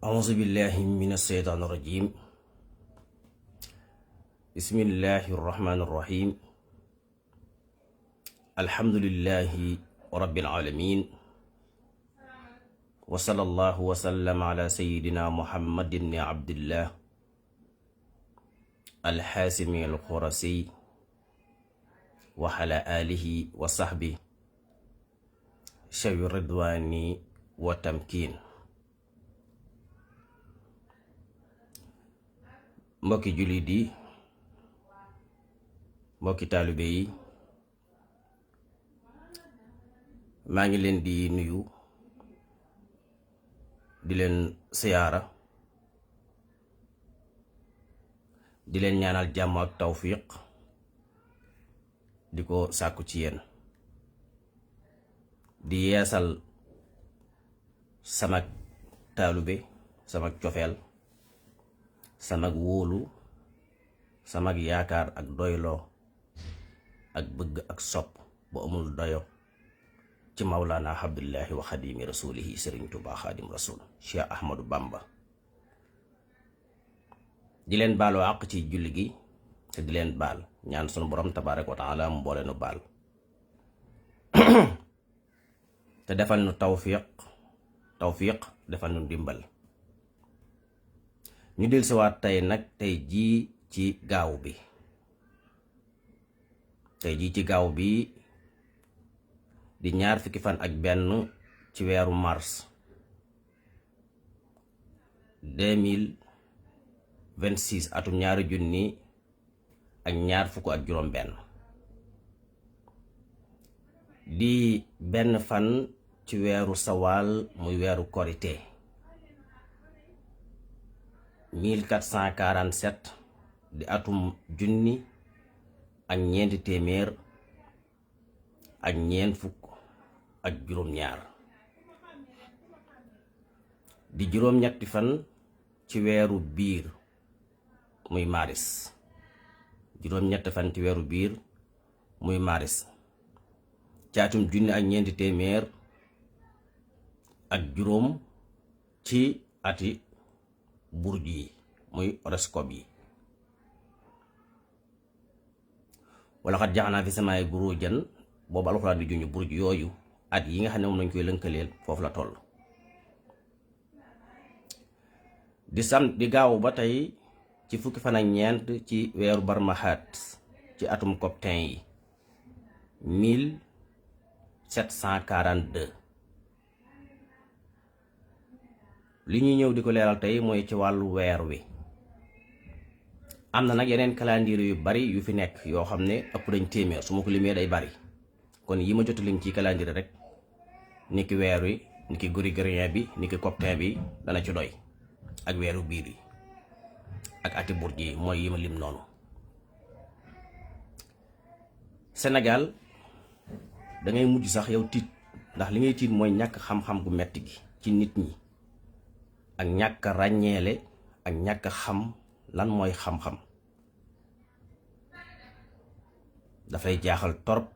أعوذ بالله من الشيطان الرجيم. بسم الله الرحمن الرحيم. الحمد لله رب العالمين، وصلى الله وسلم على سيدنا محمد بن عبد الله الحاسمي الخرسي وعلى آله وصحبه شوي الرضوان وتمكين. mbokki jullit yi, mbokki taalibe yi, maa ngi leen di nuyu, di leen siyaara, di leen ñaanal jàmm ak tawfiq, di ko sàkku ci yéen, di yeesal samak taalibe, samak cofeel, samak wóolu, samak yaakaar ak doyloo ak bëgg ak sopp bu amul doyo ci mawlaana abdullahi wa xadimi rasulihi sëriñ Tuubaa xaadim rasul Cheikh Ahmadou Bamba. di leen baaloo àq ci julli gi te di leen baal, ñaan sunu borom tabaaraka wa taala mu boole nu baal te defal nu tawfiq defal nu ndimbal. ñu del siwaat tey nag tey jii ci gaaw bi di ñaar fukki fan ak benn ci weeru mars 2026 atum ñaari junni ak ñaar fukk ak juróom benn, di benn fan ci weeru sawaal muy weeru korite 1447 di atum junni ak ñeenti téeméer ak ñeent fukk ak juróom-ñaar, di juróom-ñetti fan ci weeru biir muy maris, juróom-ñetti fan ci weeru biir muy maris ci atum junni ak ñeenti téeméer ak juróom ci ati burj yi muy horoscope yi. wala xat jaxanaa fi samaay burujan, boobu alxuraan di juñu burj yooyu at yi nga xam ne moom lañ koy lënkaleel foofu la toll. di gaaw ba tey ci fukki fan ak ñeent ci weeru barmaxaat ci atum coptin yi 1742. li ñuy ñëw di ko leeral tey mooy ci wàllu weer wi. am na nag yeneen calendrier yu bari yu fi nekk yoo xam ne ëpp dañ téeméer, su ma ko limee day bari, kon yi ma jot a lim ci calendrier rek ni ki weer wi, ni ki grégorien bi, ni ki coptin bi dana ci doy, ak weeru biir yi ak ati burj yi mooy yi ma lim noonu. Sénégal da ngay mujj sax yow tiit, ndax li ngay tiit mooy ñàkk xam-xam gu metti gi ci nit ñi ak ñàkk ràññeele ak ñàkk xam lan mooy xam-xam. dafay jaaxal torop.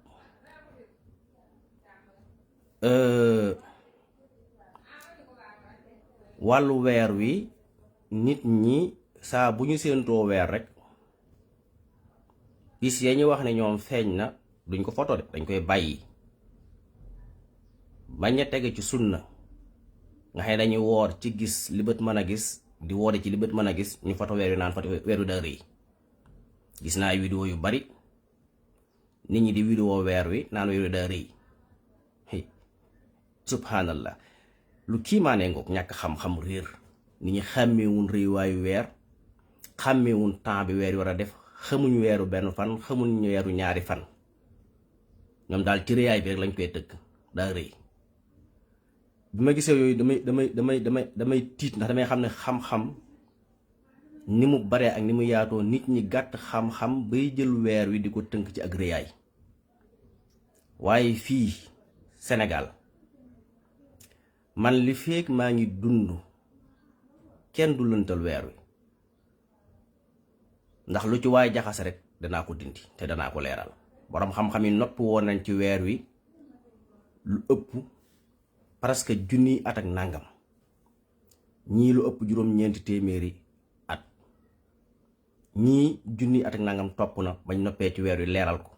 wàllu weer wi nit ñi saa bu ñu séentoo weer rek bis ya ñu wax ne ñoom feeñ na duñ ko foto de, dañ koy bàyyi bañ a tege ci sunna nga xam ne dañuy woor ci gis li bët mën a gis, di woode ci li bët mën a gis, ñu foto weer wi naan foto weer wi daa rëy. gis naa ay vidéo yu bari nit ñi di vidéo weer wi naan weer wi daa rëy. subhanallah, lu kiimaanee ngoog ñàkk xam-xam réer. nit ñi xàmmeewun rëy waayu weer, xàmmeewun temps bi weer yi war a def, xamuñ weeru benn fan, xamuñ weeru ñaari fan. ñoom daal ci rëyaay bi rek lañ koy tëgg daa rëy. bi ma gisee yooyu damay tiit, ndax damay xam ne xam-xam ni mu baree ak ni mu yaatoo, nit ñi gàtt xam-xam bay jël weer wi di ko tënk ci ak rëyaay. waaye fii Sénégal man li feek maa ngi dund kenn du lëntal weer wi, ndax lu ci waay jaxase rek danaa ko dindi te danaa ko leeral. boroom xam-xam yi noppi woon nañ ci weer wi lu ëpp presque junniy at ak nàngam ñii lu ëpp juróom-ñeenti téeméeri at, ñii junni at ak nangam topp na bañ noppee ci weer wi leeral ko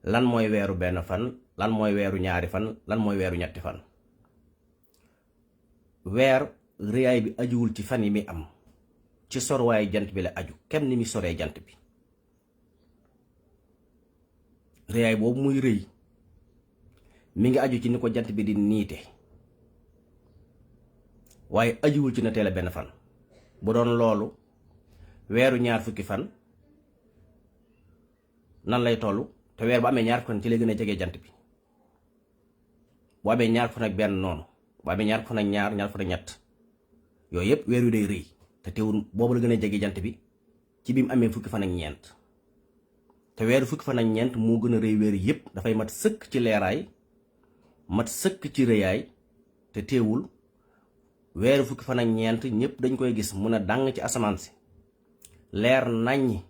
lan mooy weeru benn fan, lan mooy weeru ñaari fan, lan mooy weeru ñetti fan. weer rëyaay bi ajuwul ci fan yi mi am, ci sorwaayu jant bi la aju, kem ni mi soree jant bi. rëyaay boobu muy rëy mi ngi aju ci ni ko jant bi di niite, waaye ajuwul ci na teel a benn fan. bu doon loolu weeru ñaar fukki fan nan lay toll, te weer bu amee ñaar fan ci lay gën a jege jant bi. bu amee ñaar fan ak benn noonu, bu amee ñaar fan ak ñaar fan ak ñett, yooyu yëpp weer wi day rëy, te teewul boobu la gën a jege jant bi ci bi mu amee fukki fan ak ñeent. te weeru fukki fan ak ñeent moo gën a rëy weer yëpp, dafay mat sëkk ci leeraay, mat sëkk ci rëyaay, te teewul weeru fukki fan ak ñeent ñëpp dañ koy gis mun a dàng ci asamaan si, leer naññi,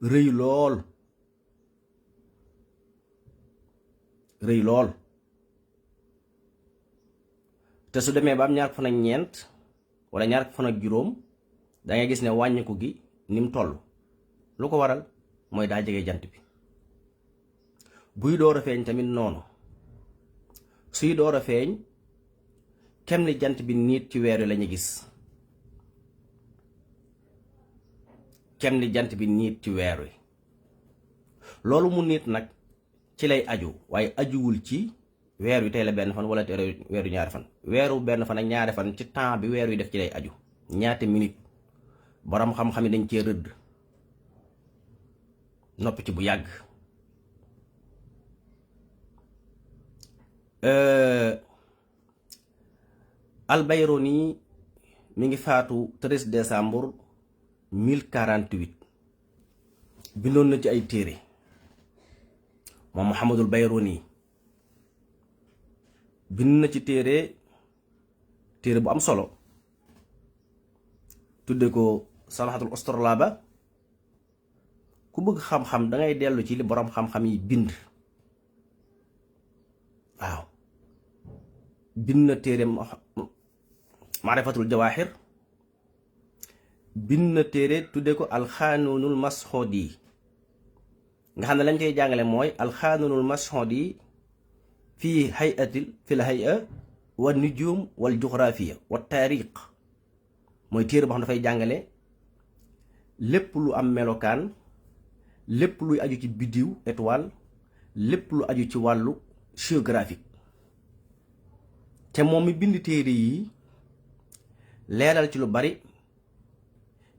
rëy lool, rëy lool. te su demee ba am ñaar fan ak ñeent wala ñaar fan ak juróom, da ngay gis ne wàññiku gi ni mu toll. lu ko waral mooy daa jege jant bi. buy door a feeñ tamit noonu, suy door a feeñ kem ni jant bi niit ci weer wi lañu gis, kem ni jant bi niit ci weer wi. loolu mu nit nag ci lay aju, waaye ajuwul ci weer wi tey la benn fan wala weeru ñaari fan. weeru benn fan ak ñaari fan ci temps bi weer wi def ci lay aju, ñaata minute. borom xam-xam yi dañ cee rëdd noppi ci bu yàgg. Al-Bayruni mi ngi faatu 13 décembre 1048. bindoon na ci ay téere moom Muhammadul Bayruni. bind na ci téere bu am solo tudde ko Salahatul Usturlaba. ku bëgg xam-xam dangay dellu ci li borom xam-xam yi bind. waaw bind na téere Maarifatul Jawahir, bind na téere tudde ko Alxaanunul Masxoodi, nga xam ne lañ koy jàngale mooy Alxaanunul Masxoodi fii fil hay'a wa nujum wal juxraafiya wa taariq. mooy téere boo xam dafay jàngale lépp lu am melokaan, lépp luy aju ci biddiw étoile, lépp lu aju ci wàllu géographique. te moom mi bind téere yi leeral ci lu bari,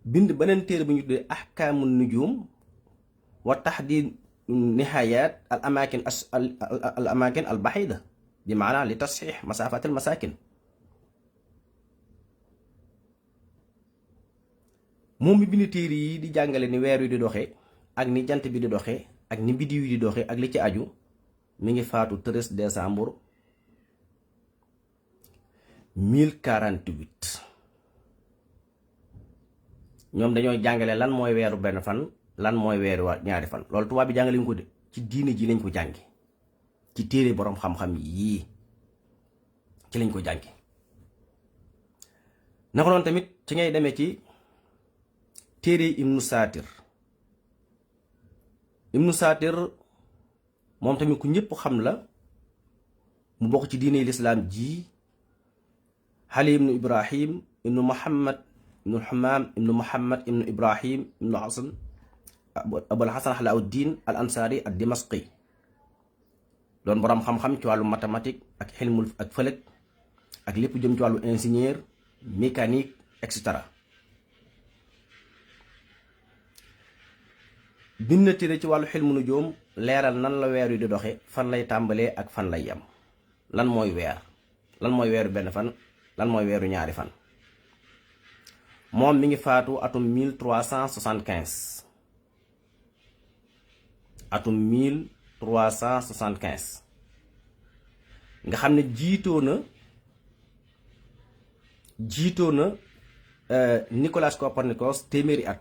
bind beneen téere bu ñu tuddee ahkaamu nujum wa tahdid nihayat al amakin al bahida, bi maana li tasxix masafat al masakin. moom mi bind téere yi di jàngale ni weer wi di doxe ak ni jant bi di doxe ak ni biddiw yi di doxe ak li ci aju, mi ngi faatu 13 décembre 1048. ñoom dañoo jàngale lan mooy weeru benn fan, lan mooy weeru ñaari fan. loolu tubaab bi jàngale ñu ko de, ci diine ji lañ ko jànge, ci téere boroom xam-xam yii ci lañ ko jànge. naka noonu tamit ci ngay demee ci téere Ibnu Saatir. Ibnu Saatir moom tamit ku ñëpp xam la, mu bokk ci diine lislaam ji. Ali ibnu Ibrahim ibnu Muhammad ibnu Xumaam ibnu Muhammad ibnu Ibrahim ibnu Hasan Abul Hasan Alauddin al Ansari ad Dimasqi, doon boroom xam-xam ci wàllu mathématique ak xilmul ak fëlëg ak lépp jëm ci wàllu ingénieur mécanique et cetera. bind na téere ci wàllu xilmu nujuum, leeral nan la weer wi di doxe, fan lay tàmbalee ak fan lay yem, lan mooy weer, lan mooy weeru benn fan, lan mooy weeru ñaari fan. moom mi ngi faatu atum 1375. atum 1375 nga xam ne jiitoo na Nicolas Copernicus téeméeri at,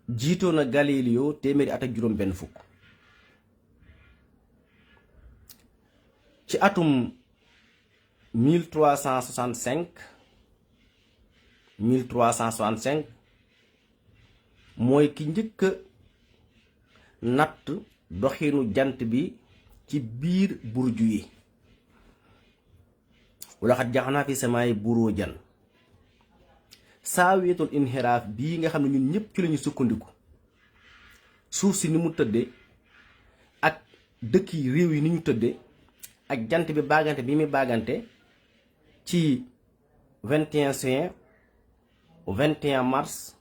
jiitoo na Galileo téeméeri at ak juróom benn fukk. ci atum 1365 mooy ki njëkk a natt doxinu jant bi ci biir burju yi. wala xat jaxanaa fi samaay burujan saawiyatul inxiraaf bii nga xam ne ñun ñëpp ci lañu sukkandiku, suuf si ni mu tëdde ak dëkk yi réew yi ni ñu tëdde ak jant bi baagante bi muy baagante ci 21 juin 21 mars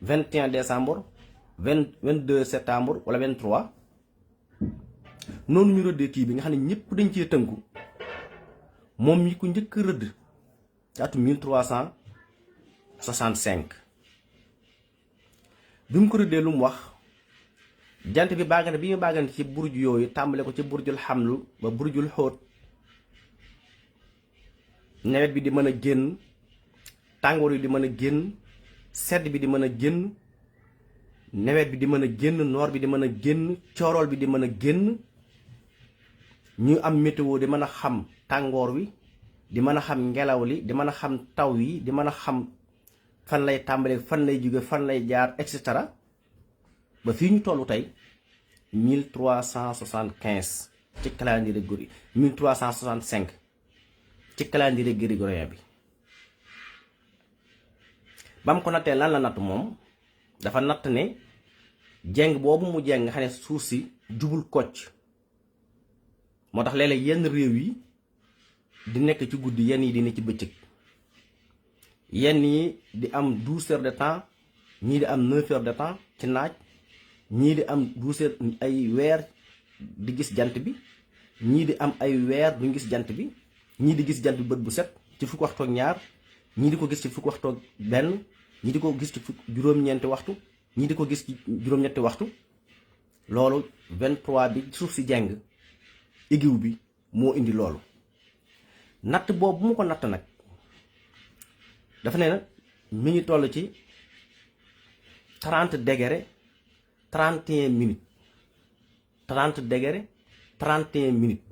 21 décembre 22 septembre wala 23 noonu ñu rëddee kii bi nga xam ne ñëpp dañ cee tënku. moom mi ko njëkk rëdd ci atum 1365 bi mu ko rëddee lu mu wax, jant bi baagante bi mu baagante ci burju yooyu tàmbale ko ci burjul xamlu ba burjul xóot, nawet bi di mën a génn, tàngoor yi di mën a génn, sedd bi di mën a génn, nawet bi di mën a génn, noor bi di mën a génn, coorool bi di mën a génn, ñu am météo di mën a xam tàngoor wi, di mën a xam ngelaw li, di mën a xam taw yi, di mën a xam fan lay tàmbalee, fan lay jóge, fan lay jaar, et cetera ba fii ñu tollu tey 1375 ci calendrier grégorien 1365 ci calendrier grégorien bi. ba mu ko nattee lan la natt moom dafa natt ne jeng boobu mu jeng nga xam ne suuf si jubul kocc, moo tax léeg-léeg yenn réew yi di nekk ci guddi, yenn yi di nekk ci bëccëg, yenn yi di am 12 heures de temps, ñii di am 9 heures de temps ci naaj, ñii di am 12 heures ay weer di gis jant bi, ñii di am ay weer duñ gis jant bi, ñii di gis jant bi bët bu set ci fukki waxtu ak ñaar, ñii di ko gis ci fukki waxtu ak benn, ñii di ko gis ci juróom-ñeenti waxtu, ñii di ko gis ci juróom-ñetti waxtu. loolu 23 bi suuf si jeng égiw bi moo indi loolu. natt boobu bu mu ko natt nag dafa ne nag mi ngi toll ci 30 degré 31 minutes 30 degré 31 minutes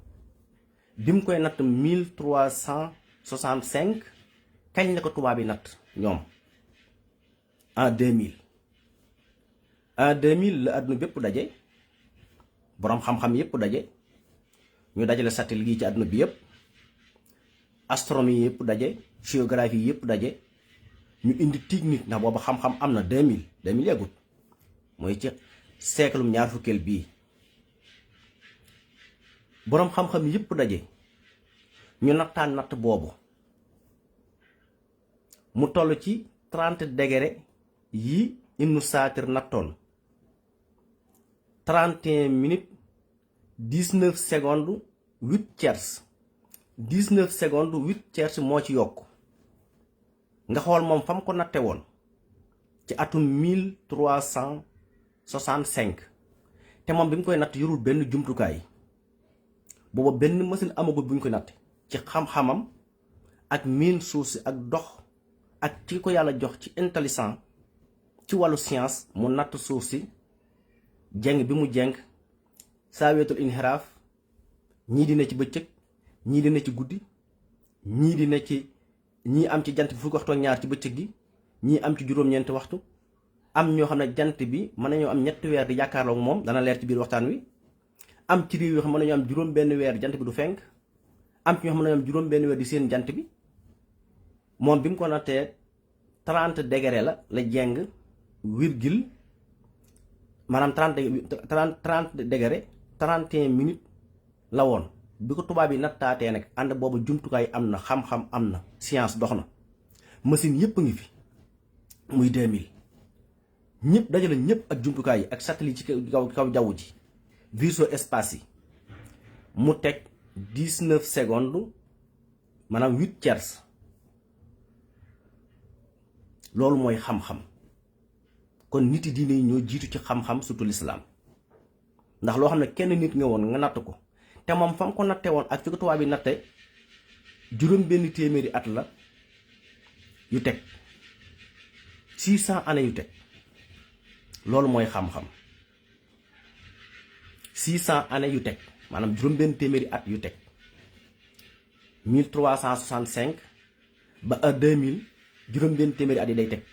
bi mu koy natt 1365 kañ la ko tubaab yi natt ñoom en 2000. en 2000 la àdduna bépp daje, boroom xam-xam yépp daje, ñu dajale satellite yi ci àdduna bi yépp, astronomie yépp daje, géographie yépp daje, ñu indi technique ndax boobu xam-xam am na 2000 yàggut, mooy ci siècle ñaar fukkeel bii. boroom xam-xam yépp daje ñu nattaan natt boobu mu toll ci 30 degré yi Ibnu Saatir nattoon, 31 minutes 19 secondes 8 tiers 19 secondes 8 tiers moo ci yokk. nga xool moom fa mu ko natte woon ci atum 1365 te moom bi mu koy natt yorul benn jumtukaay, booba benn machine amagul bu ñu koy natt, ci xam-xamam ak miin suuf si ak dox ak ci ko yàlla jox ci intelligence ci wàllu science mu natt suuf si jeng bi mu jeng saaweetul inxiraaf, ñii di ne ci bëccëg, ñii di ne ci guddi, ñii di ne ci ñii am ci jant bi fukki waxtu ak ñaar ci bëccëg gi, ñii am ci juróom-ñeenti waxtu, am ñoo xam ne jant bi mën nañoo am 3 weer di jàkkaarloog moom, dana leer ci biir waxtaan wi. am ci réew yoo xam ne mën nañoo am juróom benn weer jant bi du fenk, am ci ñoo xam ne mën nañoo am juróom benn weer di seen jant bi. moom bi mu ko nattee 30 degré la jeng virgule maanaam 30 degré 31 minutes la woon. bi ko tubaab yi nattaatee nag ànd boobu jumtukaay am na, xam-xam am na, science dox na, machine yépp a ngi fi, muy 2000 ñëpp dajale ñëpp ak jumtukaay yi ak satellite ci kaw jaww ji, vaisseau espace yi, mu teg 19 secondes maanaam 8 tiers. loolu mooy xam-xam. kon nit yi diine yi ñoo jiitu ci xam-xam, surtout l'islam, ndax loo xam ne kenn nit nga woon nga natt ko te moom fa mu ko natte woon ak fi ko tubaab bi natte juróom benn téeméeri at la yu teg, 600 années yu teg. loolu mooy xam-xam, 600 années yu teg maanaam juróom benn téeméeri at yu teg. 1365 ba à 2000 juróom-benn téeméeri at yi day teg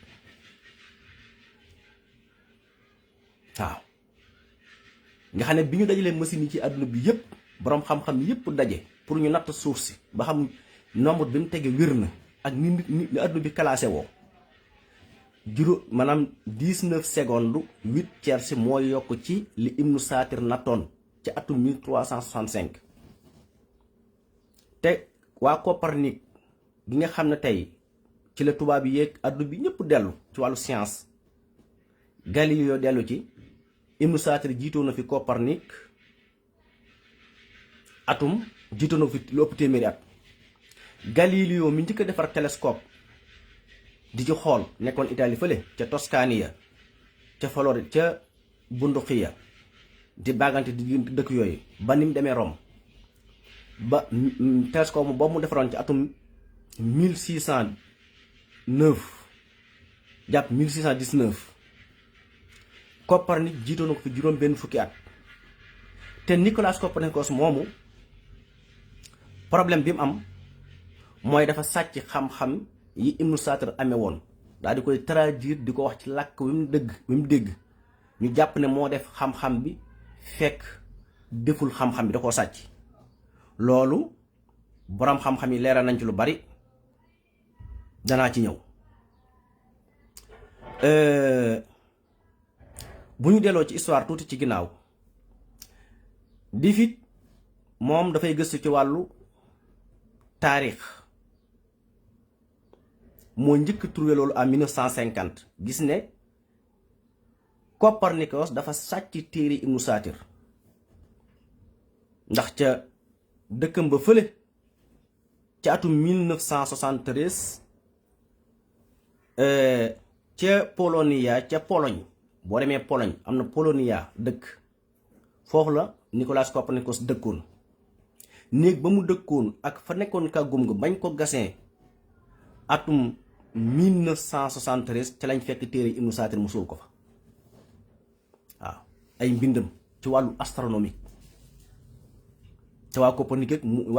waaw nga xam ne bi ñu dajalee machine yi ci àdduna bi yëpp boroom xam-xam yëpp daje pour ñu natt suuf si ba xam nombre bi mu tege wér na ak ni àdduna bi classé woo maanaam 19 secondes 8 tiers moo yokk ci li Ibnu Saatir nattoon ci atum 1365 te waa Copernic gi nga xam ne tey ci la tubaab yi yéeg àdduna bi ñëpp dellu ci wàllu science Galileo dellu ci Ibnu Saatir jiitoo na fi Copernic atum jiitoo na fi lu ëpp téeméeri at Galileo mi njëkk a defar télescope di ci xool nekkoon Italie fële ca Toscania ca Floride ca Bunduqiya di bàggante di dëkk yooyu ba ni mu demee Rome ba télescope boobu mu defaroon ci atum 1609 jàpp 1619 Copernic jiitoo na ko fi juróom benn fukki at te Nicolas Copernicus moomu problème bi mu am mooy dafa sàcc xam-xam yi Ibnu Saatir amee woon daal di koy traduire di ko wax ci làkk wi mu dégg ñu jàpp ne moo def xam-xam bi fekk deful xam-xam bi da koo sàcc loolu boroom xam-xam yi leeral nañ ci lu bari danaa ci ñëw bu ñu delloo ci histoire tuuti ci ginnaaw Difit moom dafay gëstu ci wàllu taarix moo njëkk trouvé loolu en 1950 gis ne Copernicus dafa sàcc téere Ibnu Saatir ndax ca dëkkam ba fële ca atum 1973 ca Polonia ca Pologne boo demee Pologne am na Polonia dëkk foofu la Nicolas Copernicus dëkkoon néeg ba mu dëkkoon ak fa nekkoon kàggum nga bañ ko gasee atum 1973 ca lañ fekk téere Ibnu Saatir mu suul ko fa waaw ay mbindam ci wàllu astronomique te waa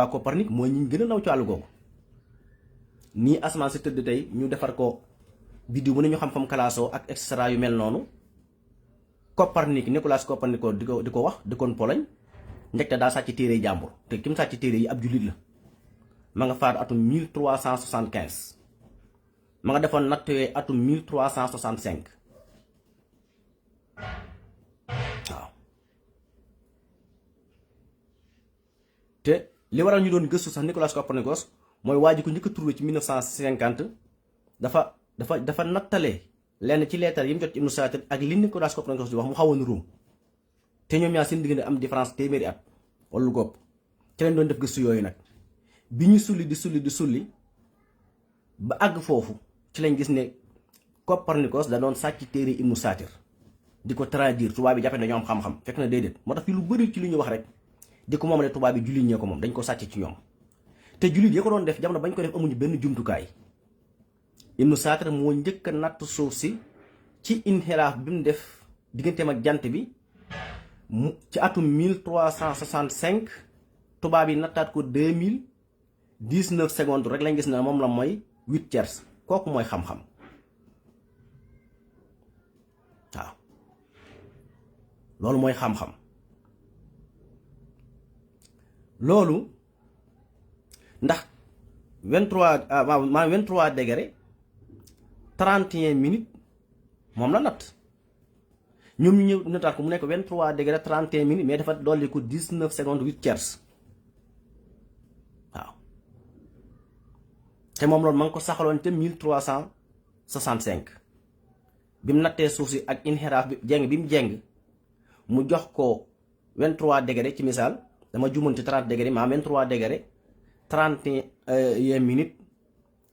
Copernic mooy ñi gën a naw ci wàllu googu nii asamaan si tëdd tey ñu defar ko biddiw mu ne ñu xam fam kalaasoo ak extra yu mel noonu Nicolas Copernicus di ko wax dëkkoon Pologne njëkk daa sàcc téere yi jàmbur te ki mu sàcc téere yi ab jullit la ma nga faatu atum 1375 ma nga defoon natt yooyu atum 1365 waaw te li waral ñu doon gëstu sax Nicolas Copernicus mooy waa ji ko njëkk a trouvé ci 1950 dafa nattalee lenn ci leetar yi mu jot ci Ibnu Saatir ak li Nicolas Copernicus di wax mu xaw a nuroo te ñoom ñaar seen diggante am différence téeméeri at wala lu góob ci leen doon def gëstu yooyu nag bi ñu di sulli ba àgg foofu ci lañ gis ne Copernicus da doon sàcc téere Ibnu Saatir di ko traduire tubaab bi jàppe dañoo am xam-xam fekk na déedéet moo tax fii lu bëri ci li ñu wax rek di ko moom ne tubaab bi jullit ñee ko moom dañ ko sàcc ci ñoom te jullit yi ko doon def jamono bañ ko def amuñu benn jumtukaay Ibnu Saatir moo njëkk a natt suuf si ci inxiraaf bi mu def digganteem ak jant bi ci atum 1365 tubaab yi nattaat ko 2019 secondes rek lañ gis ne moom la mooy 8 tiers kooku mooy xam-xam waaw loolu mooy xam-xam loolu ndax 23 degré 31 minutes moom la natt ñoom ñu ñëw nattaat ko mu nekk 23 degré 31 minutes mais dafa dolli ko 19 secondes 8 tiers waaw te moom loolu ma ngi ko saxaloon te 1365 bi mu nattee suuf si ak inxiraaf bi jeng bi mu jeng mu jox ko 23 degré ci misaal dama jumoon ci 30 degré maa 23 degré 31 minutes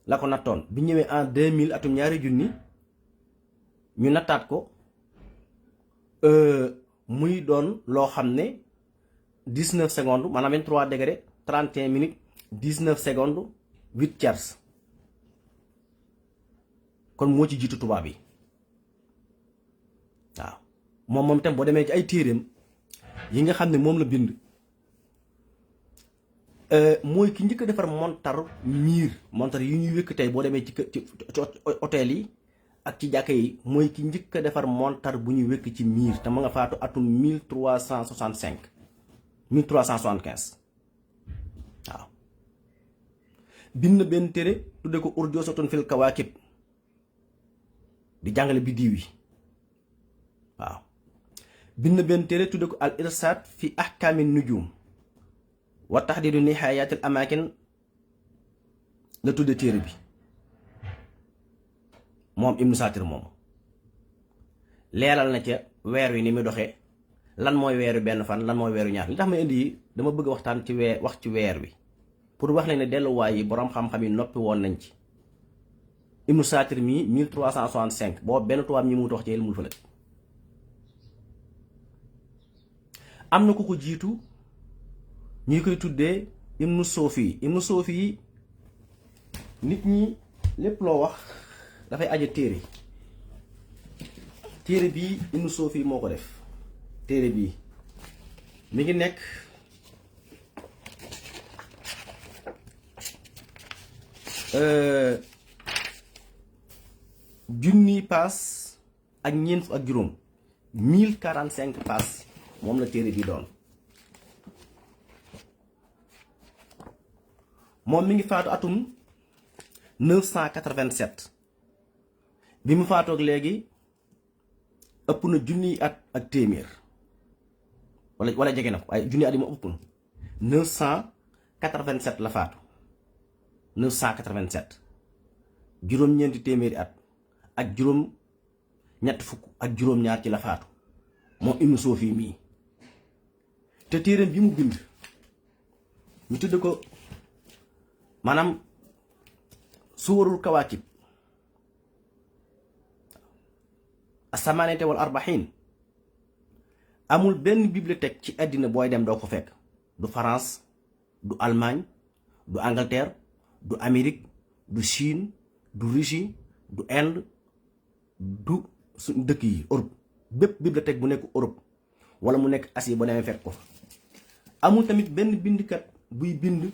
la ko nattoon bi ñëwee en 2000 atum ñaari junni ñu nattaat ko muy doon loo xam ne 19 secondes maanaam 23 degré 31 minutes 19 secondes 8 tiers kon moo ci jiitu tubaab yi waaw moom itam boo demee ci ay téeréem yi nga xam ne moom la bind mooy ki njëkk a defar montar yi ñuy wékk tey boo demee ci hôtel yi ak ci jàkka yi, mooy ki njëkk a defar montar bu ñuy wékk ci miir, te ma nga faatu atum 1365 1375 waaw. bind na benn téere tudde ko Urjuuzatun fil Kawaakib di jàngale biddiw yi waaw. bind na benn téere tudde ko al irsaad fi ahkaami nujum wa tahdiidu nihaayatil amaakin la tudde téere bi moom Ibnu Saatir moom. leeral na ca weer wi ni muy doxee, lan mooy weeru benn fan, lan mooy weeru ñaar. li tax may indi yi dama bëgg waxtaan ci wax ci weer wi pour wax leen ne delluwaay yi boroom xam-xam yi noppi woon nañ ci. Ibnu Saatir mii 1365 boobu benn tubaab ñi mu wax ci ilmul falak. am na ku ko jiitu ñi koy tuddee Ibnu Soofi. Ibnu Soofi yi nit ñi lépp loo wax dafay aja téere bii Ibnu Soofi moo ko def. téere bii mi ngi nekk junni paas ak ñeent fukk ak juróom 1045 paas moom la téere bi doon. moom mi ngi faatu atum 987 bi mu faatoog léegi ëpp na junniy at ak téeméer wala jege na ko waaye junni at yi ma ëpp na 987 la faatu 987 juróom-ñeenti téeméeri at ak juróom-ñett fukk ak juróom-ñaar ci la faatu moom Ibnu Soofi mii. te téereem bi mu bind ñu tudd ko maanaam suwarul kawaakib asamaaniyata wal arbaxiin amul benn bibliothèque ci àddina booy dem doo ko fekk. du France, du Allemagne, du Angleterre, du Amérique, du Chine, du Russie, du Inde, du suñ dëkk yi Europe. bépp bibliothèque bu nekk Europe wala mu nekk Asie ba demee fekk ko fa. amul tamit benn bindkat buy bind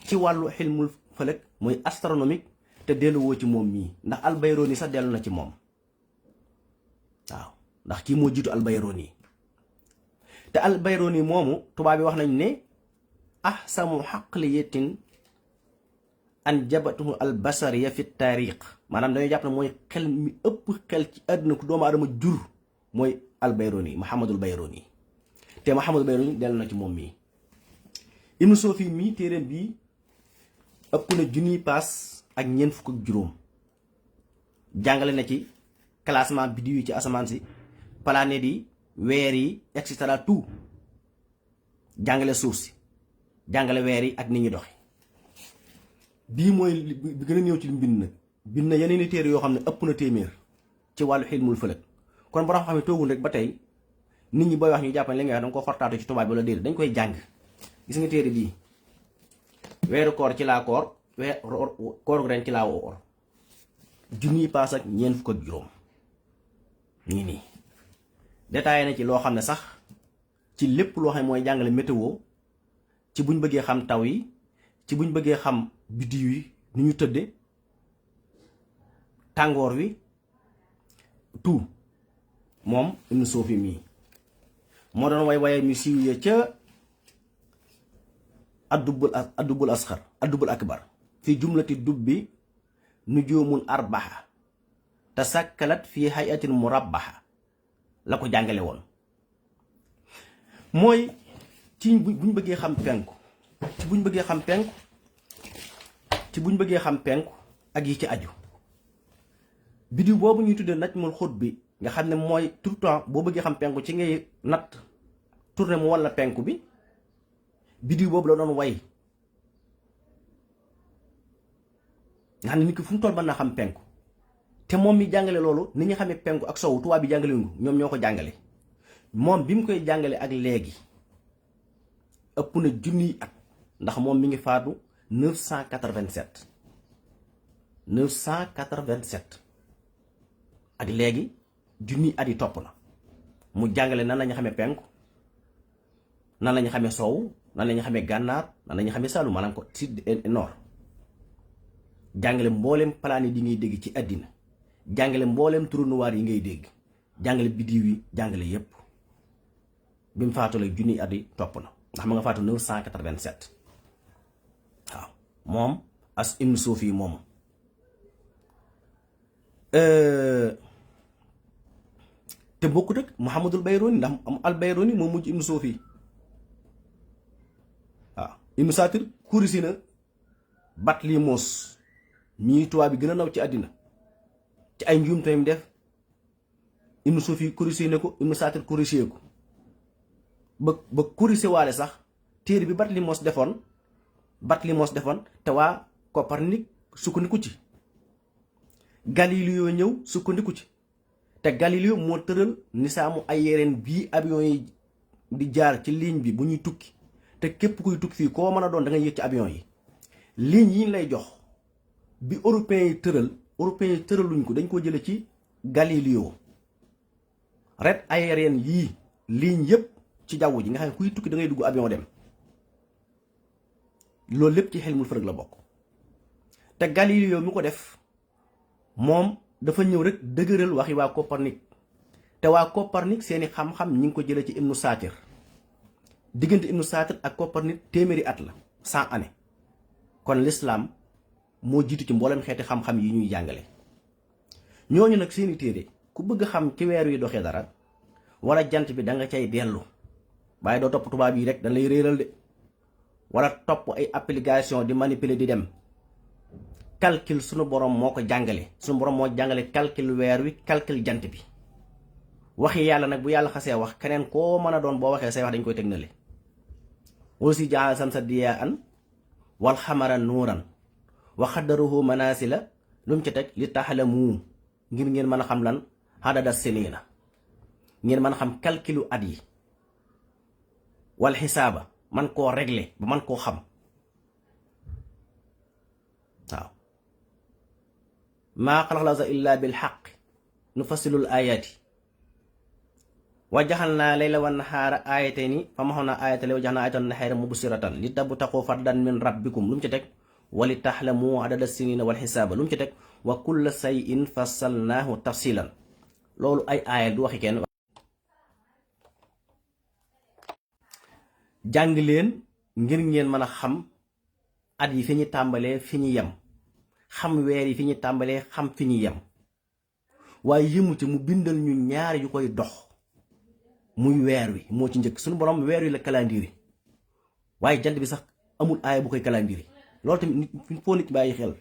ci wàllu xilmul falak mooy astronomique te delluwoo ci moom mii, ndax Al-Bayrooni sax dellu na ci moom waaw, ndax kii moo jiitu Al-Bayrooni. te Al-Bayrooni moomu tubaab bi wax nañ ne ahsamu xaqliyatin an jabatuhu al-basariya fi taariix, maanaam dañoo jàpp ne mooy xel mi ëpp xel ci àdduna ku doomu aadama jur mooy Al-Bayrooni, Muhammadul Bayrooni. te Muhammadul Bayrooni dellu na ci moom mii. Ibnu Soofi mii téeréem bii ëpp na junniy paas ak ñeent fukk ak juróom. jàngale na ci classement biddiw yi ci asamaan si, planètes yi, weer yi, et cetera tout. jàngale suuf si, jàngale weer yi ak nit ñi doxe. bii mooy bi gën a néew ci mbind nag. bind na yeneen i téere yoo xam ne ëpp na téeméer ci wàllu xilmul falak. kon borom xam ne toogul rek ba tey nit ñi booy wax ñu jàpp ne li nga wax danga ko fortaatu ci tubaab bi wala déedéet, dañ koy jàng. gis nga téere bii weeru koor ci laa koor, kooru ren ci laa woor, junniy paas ak ñeent fukk ak juróom. nii nii détaillé na ci loo xam ne sax ci lépp loo xam ne mooy jàngale météo, ci buñ bëggee xam taw yi, ci buñ bëggee xam biddiw yi ni ñu tëdde, tàngoor wi, tout. moom Ibnu Soofi mii moo doon waye ñu siiw ya ca addubul asxar addubul akbar fi jumlati dubbi nujumun arbaxa tasakkalat fi hayatin murabbaxa la ko jàngale woon. mooy ci buñ bëggee xam penku, ci buñ bëggee xam penku, ci buñ bëggee xam penku ak yi ci aju. biddiw boobu ñuy tuddee najmul xut bi nga xam ne mooy tout le temps boo bëggee xam penku ci ngay natt tourné mu walla penku bi, biddiw boobu la doon way nga xam ne nit ki fu mu toll mën naa xam penku. te moom mi jàngale loolu ni ñu xamee penku ak sowu tubaab bi jàngale ñu ñoom ñoo ko jàngale. moom bi mu koy jàngale ak léegi ëpp na junniy at, ndax moom mi ngi faatu 987 987 ak léegi junniy at yi topp na mu jàngale nan la ñu xamee penku, nan la ñu xamee soowu, nan la ñuy xamee gànnaar nan la ñuy xamee Saalum maanaam ko sud et nord. jàngale mboolem planète yi ngay dégg ci àddina jàngale mboolem trou noir yi ngay dégg jàngale biddiw yi jàngale yépp bi mu faatu la junni at yi topp na ndax ma nga faatu 987 waaw moom as ibnu Suufi moomu te bokkut ak Muhammadul Bayruni ndax al Bayruni moo mujj ibnu Suufi waaw ibnu Saatir kurisi na Batlimos mii tubaab bi gën a naw ci àddina ci ay njuum tamit def ibnu Suufi kurisi ne ko ibnu Saatir kurisee ko ba kurise waale sax téere bi Batlimos defoon te waa Copernic sukkandiku ci Galileo ñëw sukkandiku ci te Galileo moo tëral nisaamu ay yereen bii avion yi di jaar ci ligne bi bu ñuy tukki te képp kuy tukki fii koo mën a doon da ngay yëg ci avion yi ligne yi ñu lay jox bi européens yi tëraluñ ko dañ ko jële ci Galileo ret aérienne yii ligne yépp ci jaww ji nga xam ne kuy tukki da ngay dugg avion dem loolu lépp ci xelmul fërëg la bokk te Galileo mi ko def moom dafa ñëw rek dëgëral waxi waa Copernic te waa Copernic seeni xam-xam ñi ngi ko jëlee ci ibnu Saatir diggante ibnu Saatir ak Copernic téeméeri at la 100 années kon l'islam moo jiitu ci mboolem xeeti xam-xam yi ñuy jàngale ñooñu nag seeni téere ku bëgg xam ci weer wi doxee dara wala jant bi da nga cay dellu waaye doo topp tubaab yi rek dañ lay réeral de wala topp ay application di manipuler di dem calcul sunu borom moo ko jàngale sunu borom moo jàngale calcul weer wi calcul jant bi waxi yàlla nag bu yàlla xasee wax keneen koo mën a doon boo waxee say wax dañ koy teg na le aussi jaala samsa diyaan wal xamara nuuran wa xaddaruhu manasila lu mu ci teg li taxalamu ngir ngeen mën a xam lan adada sinina ngeen mën a xam calculu at yi wal xisaaba man koo régler ba man koo xam waaw maa xalaqnaa illa bil xaq nufassilul ayaati wa jaxalnaa layla wan nahaara aayatayni fa maxawnaa aayata layla wa jaxalnaa aayatan nahaara mubsiratan li tabtaxu fadlan min rabbikum lu mu ci teg wa li taxlamu adada sinina wal xisaaba lu mu ci teg wa kulla shay'in fassalnaahu tafsilan loolu ay aaya du waxi kenn. jàng leen ngir ngeen mën a xam at yi fi ñu tàmbalee fi ñu yem xam weer yi fi ñu tàmbalee xam fi ñu yem waaye yëmu ci mu bindal ñu ñaar yu koy dox muy weer wi moo ci njëkk suñu borom weer wi la calendrier waaye jant bi sax amul aaya bu koy calendrier loolu tamit foo nit bàyyi xel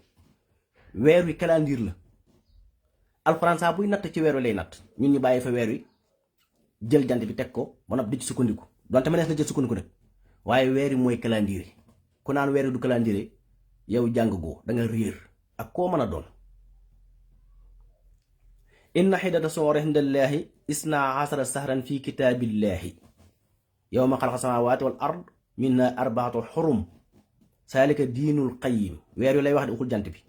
weer wi calendrier la alxuraan saa buy natt ci weer wi lay natt ñun ñu bàyyi fa weer wi jël jant bi teg ko ba noppi di ci sukkandiku donte mënees na jël sukkandiku nag waaye weer wi mooy calendrier ku naan weer wi du calendrier yow jàng goo da nga réer ak koo mën a doon. inna xiddata suwari indallaahi isna asara sahran fi kitaabillahi yawma xalaqa samaawaati wal ard minha arbaatu xurum saalika diinul qayyim weer wi lay wax di waxul jant bi.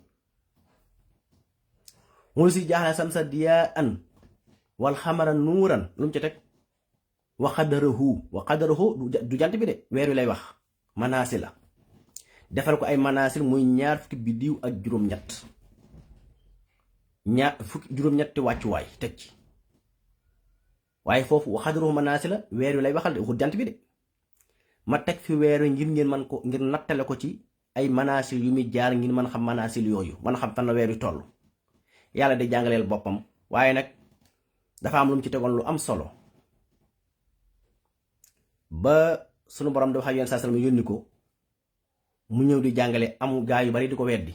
mu si jaaxle samsa diyaan wal xamara nuuran lu mu ci teg wa qadarahu du jant bi de weer wi lay wax manaasil la defal ko ay manaasil muy ñaar fukki biddiw ak juróom-ñett juróom-ñetti wàccuwaay teg ci waaye foofu wa qadarahu manaasil la weer wi lay waxal de waxul jant bi de ma teg fi weer wi ngir ngeen man ko ngir nattale ko ci ay manaasil yu muy jaar ngir mën a xam manaasil yooyu mën a xam fan la weer wi toll yàlla day jàngaleel boppam waaye nag dafa am lu mu ci tegoon lu am solo ba sunu borom dafa xam yoon saa sallam yónni ko mu ñëw di jàngale am gaa yu bari di ko weddi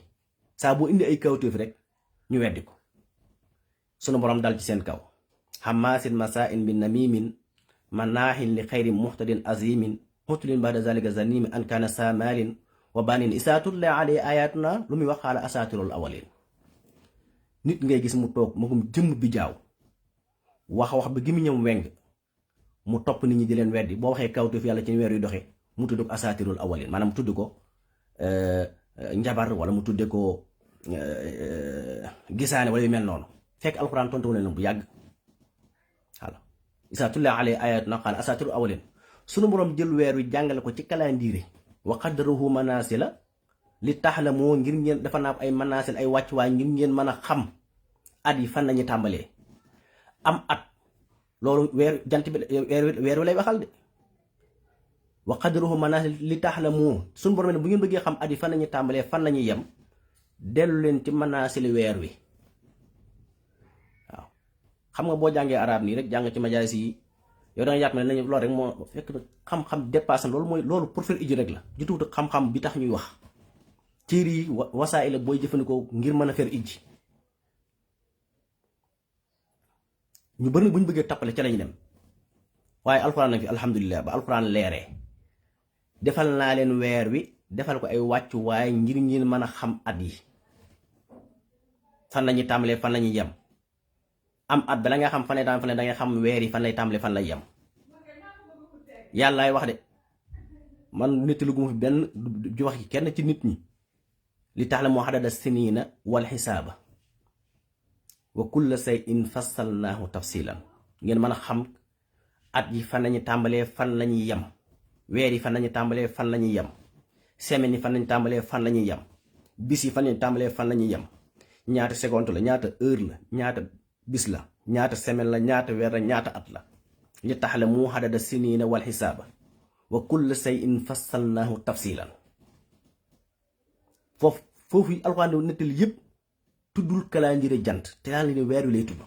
saa boo indi ay kawtéef rek ñu weddi ko sunu borom dal ci seen kaw xamaasin masaa'in bi namimin manaahin li xayri muxtadin azimin mutulin ba'da zalika zanimin an kaana saamaalin wa banin isaa tutla alayhi ayatuna lu muy wax xaala asaatirul awalin nit ngay gis mu toog magum jëmm bi jaaw wax ba gi mu ñëw weng mu topp nit ñi di leen weddi boo waxee kawtéef yàlla ci weer yu doxee mu tudd ko asaatirul awalin maanaam mu tudd ko njabar wala mu tudde ko gisaane wala yu mel noonu fekk alxuraan tontu leen bu yàgg voilà isaa tulla alayhi ayatuna qaala asaatirul awalin sunu borom jël weer wi jàngale ko ci calendrier wa qaddarahu manasila li ta'lamu ngir ngeen dafa naa ay manasil ay wàccuwaay ngir ngeen mën a xam at yi fan lañu tàmbalee. am at loolu weer jant bi weer wi lay waxal de wa qaddarahu manaasil li ta'lamu suñu borom ne bu ngeen bëggee xam at yi fan lañuy tàmbalee fan lañuy yem dellu leen ci manaasili weer wi. waaw xam nga boo jàngee arab nii rek jàng ci majaalis yi yow da nga jàpp ne nañu loolu rek moo fekk xam-xam dépassé loolu mooy loolu pour faire iji rek la jutuwut xam-xam bi tax ñuy wax ciir yi wasaay la booy jëfandikoo ngir mën a faire iji. ñu bëri bu ñu bëggee tappale ca lañu dem waaye alxuraan nag fi alhamdulilah ba alxuraan leeree defal naa leen weer wi defal ko ay wàccuwaay ngir ngeen mën a xam at yi fan lañuy tàmbalee fan lañuy yem. am at bala nga xam fan lay tàmbalee da ngay xam weer yi fan lay tàmbalee fan lay yem. yàllaay wax de man nit lu gu ma fi benn ju wax ci kenn ci nit ñi li tax la moo xadada siniina wal xisaaba wa kulla shay'in fassalnaahu tafsilan ngeen mën a xam at yi fan lañuy tàmbalee fan lañuy yem. weer yi fan lañuy tàmbalee fan lañuy yem. semaine yi fan lañuy tàmbalee fan lañuy yem. bis yi fan lañuy tàmbalee fan lañuy yem. ñaata seconde la ñaata heure la ñaata bis la ñaata semaine la ñaata weer la ñaata at la li ta'lamu adada siniina wal xisaaba wa kulla shay'in fassalnaahu tafsilan. foofu yi alxuraan nettali yépp tuddul calendrier jant te daal ne weer wi lay tudd.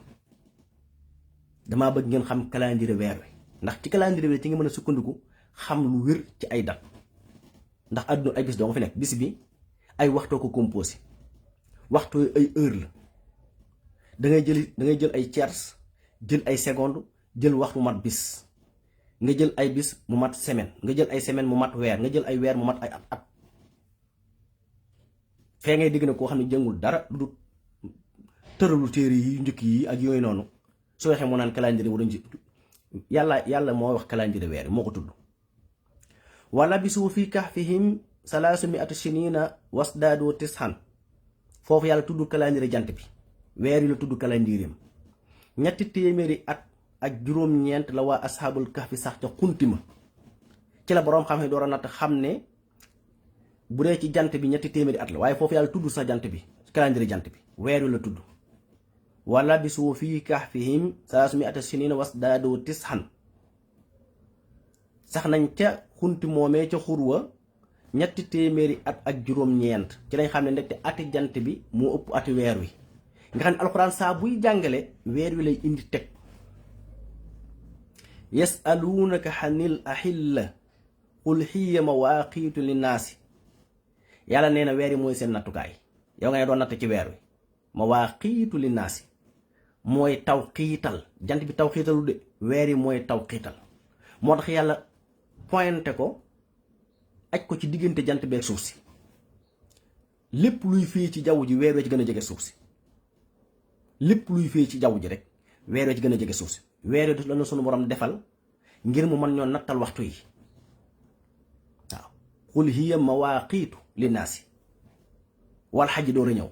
damaa bëgg ngeen xam calendrier weer wi ndax ci calendrier bi ci nga mën a sukkandiku xam lu wér ci ay dat ndax àdduna ay bis doo nga fi nekk bis bi ay waxtoo ko composé waxtu ay heure la da ngay jël ay tiers jël ay seconde jël waxtu mu mat bis nga jël ay bis mu mat semaine nga jël ay semaine mu mat weer nga jël ay weer mu mat ay at fee ngay dégg na koo xam ne jëngul dara du tëralu téere yi njëkk yi ak yooyu noonu soo waxee moo naan calendrier bu doon yàlla moo wax calendrier weer moo ko tudd. wala bisu fi kahfihim 300 sinina wasdaadu tis'an foofu yàlla tudd calendrier jant bi weer yi la tudd calendrier ñetti téeméeri at ak juróom-ñeent la waa asxaabul kahfi sax ca xuntima ci la boroom xam ne door a natt xam ne bu dee ci jant bi ñetti téeméeri at la waaye foofu yàlla tudd sax jant bi calendrier jant bi weer yi la tudd. wala bisu fi kahfihim 300 sinina wasdaadu tis'an sax nañ ca xunti moomee ca xurwa ñetti téeméeri at ak juróom-ñeent ci lañ xam ne ndekte ati jant bi moo ëpp ati weer wi nga xam ne alxuraan saa buy jàngale weer wi lay indi teg. yasaluunaka xanil ahilla qul hiya mawaaqiitu linnaasi yàlla nee na weer yi mooy seen nattukaay yow nga ne doon natt ci weer wi mawaaqiitu linnaasi mooy tawqiital jant bi tawqiitalu de weer yi mooy tawqiital moo tax yàlla pointé ko aj ko ci diggante jant beeg suuf si lépp luy fii ci jaww ji weer wee ci gën a jege suuf si lépp luy fii ci jaww ji rek weer wee ci gën a jege suuf si weer wee la na sunu borom defal ngir mu mën ñoo nattal waxtu yi waaw qul hiya mawaaqiitu linnaasi wal xajji door a ñëw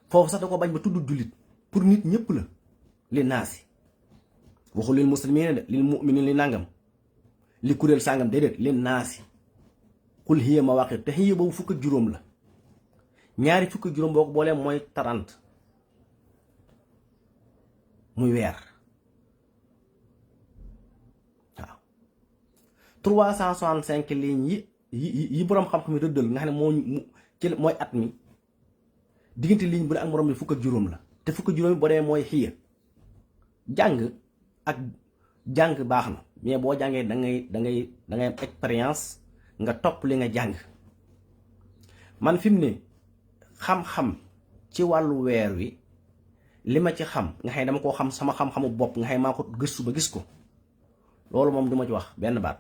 foofu sax da ko bañ ba tudd jullit pour nit ñëpp la linnaasi waxul lil muslimiina de lil mu'miniin li nangam li kuréel sàngam déedéet linnaasi qul hiya mawaaqiitu te hiya boobu fukk ak juróom la ñaari fukk ak juróom boo ko boolee mooy 30 muy weer waaw 365 lignes yi boroom xam-xam yi rëddal nga xam ne moo ci mooy at mi diggante ligne bu ne ak morom bi fukk ak juróom la te fukk ak juróom yi boo demee mooy xiya jàng ak jàng baax na mais boo jàngee da ngay am expérience nga topp li nga jàng man fi mu ne xam-xam ci wàllu weer wi li ma ci xam nga xam dama koo xam sama xam-xamu bopp nga xam maa ko gëstu ba gis ko loolu moom du ma ci wax benn baat